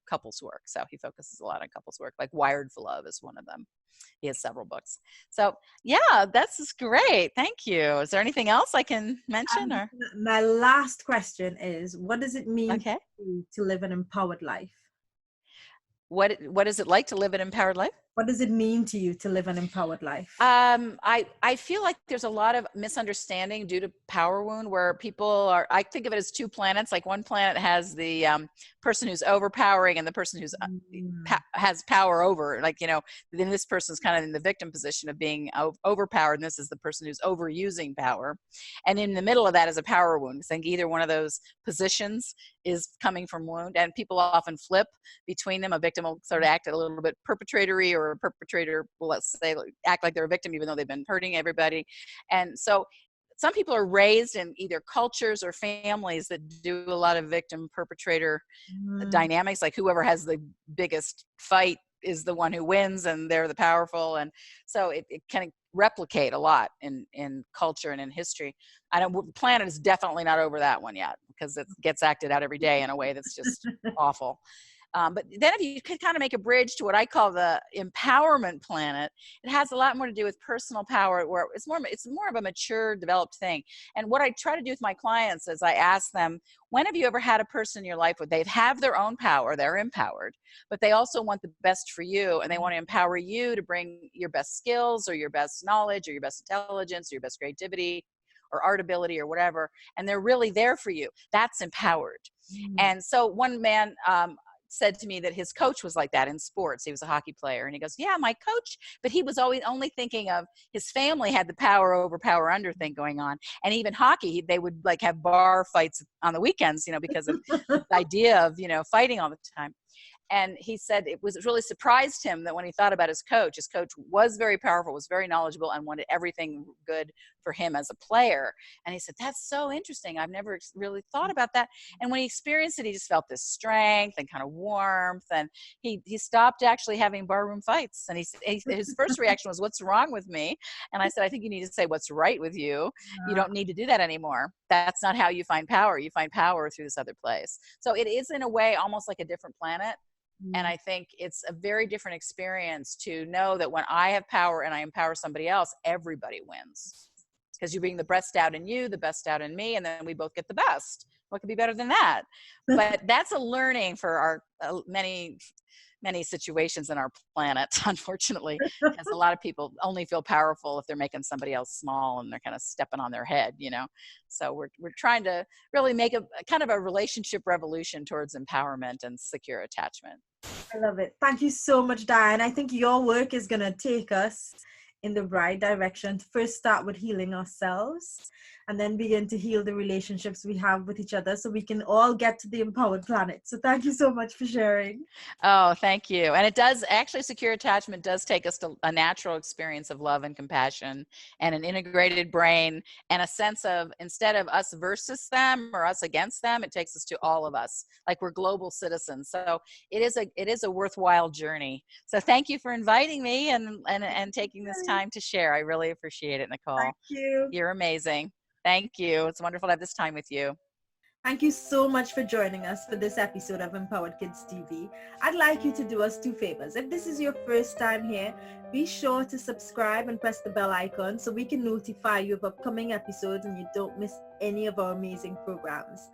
couples work. So he focuses a lot on couples work, like Wired for Love is one of them. He has several books. So yeah, that's great. Thank you. Is there anything else I can mention? Or my last question is, what does it mean to live an empowered life? What is it like to live an empowered life? What does it mean to you to live an empowered life? I feel like there's a lot of misunderstanding due to power wound, where people I think of it as 2 planets. Like one planet has the person who's overpowering, and the person who's has power over, then this person's kind of in the victim position of being overpowered, and this is the person who's overusing power. And in the middle of that is a power wound. I think either one of those positions is coming from wound, and people often flip between them. A victim will sort of act a little bit perpetratory, or a perpetrator will, let's say, act like they're a victim even though they've been hurting everybody. And so some people are raised in either cultures or families that do a lot of victim perpetrator dynamics, like whoever has the biggest fight is the one who wins and they're the powerful. And so it can replicate a lot in culture and in history. The planet is definitely not over that one yet, because it gets acted out every day in a way that's just awful. But then if you could kind of make a bridge to what I call the empowerment planet, it has a lot more to do with personal power, where it's more of a mature, developed thing. And what I try to do with my clients is I ask them, when have you ever had a person in your life where they have their own power, they're empowered, but they also want the best for you, and they want to empower you to bring your best skills or your best knowledge or your best intelligence or your best creativity or art ability or whatever, and they're really there for you. That's empowered. And so one man said to me that his coach was like that in sports. He was a hockey player, and he goes, yeah, my coach, but he was always only thinking of his family had the power over, power under thing going on. And even hockey, they would like have bar fights on the weekends, because of the idea of, fighting all the time. And he said it really surprised him that when he thought about his coach was very powerful, was very knowledgeable, and wanted everything good for him as a player. And he said, that's so interesting. I've never really thought about that. And when he experienced it, he just felt this strength and kind of warmth. And he stopped actually having barroom fights. And his first reaction was, what's wrong with me? And I said, I think you need to say what's right with you. You don't need to do that anymore. That's not how you find power. You find power through this other place. So it is, in a way, almost like a different planet. And I think it's a very different experience to know that when I have power and I empower somebody else, everybody wins. Because you bring the best out in you, the best out in me, and then we both get the best. What could be better than that? But that's a learning for our many situations in our planet, unfortunately, because a lot of people only feel powerful if they're making somebody else small and they're kind of stepping on their head, So we're trying to really make a kind of a relationship revolution towards empowerment and secure attachment. I love it. Thank you so much, Diane. I think your work is going to take us in the right direction. To first start with healing ourselves, and then begin to heal the relationships we have with each other, so we can all get to the empowered planet. So thank you so much for sharing. Oh, thank you. And it does actually, secure attachment does take us to a natural experience of love and compassion and an integrated brain and a sense of, instead of us versus them or us against them, it takes us to all of us, like we're global citizens. So it is a worthwhile journey. So thank you for inviting me and taking this time to share. I really appreciate it, Nicole. Thank you. You're amazing. Thank you. It's wonderful to have this time with you. Thank you so much for joining us for this episode of Empowered Kids TV. I'd like you to do us 2 favors. If this is your first time here, be sure to subscribe and press the bell icon so we can notify you of upcoming episodes and you don't miss any of our amazing programs.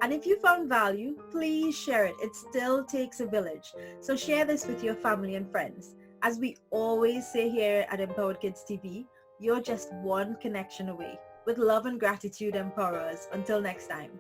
And if you found value, please share it. It still takes a village. So share this with your family and friends. As we always say here at Empowered Kids TV, you're just one connection away. With love and gratitude, empowerers. Until next time.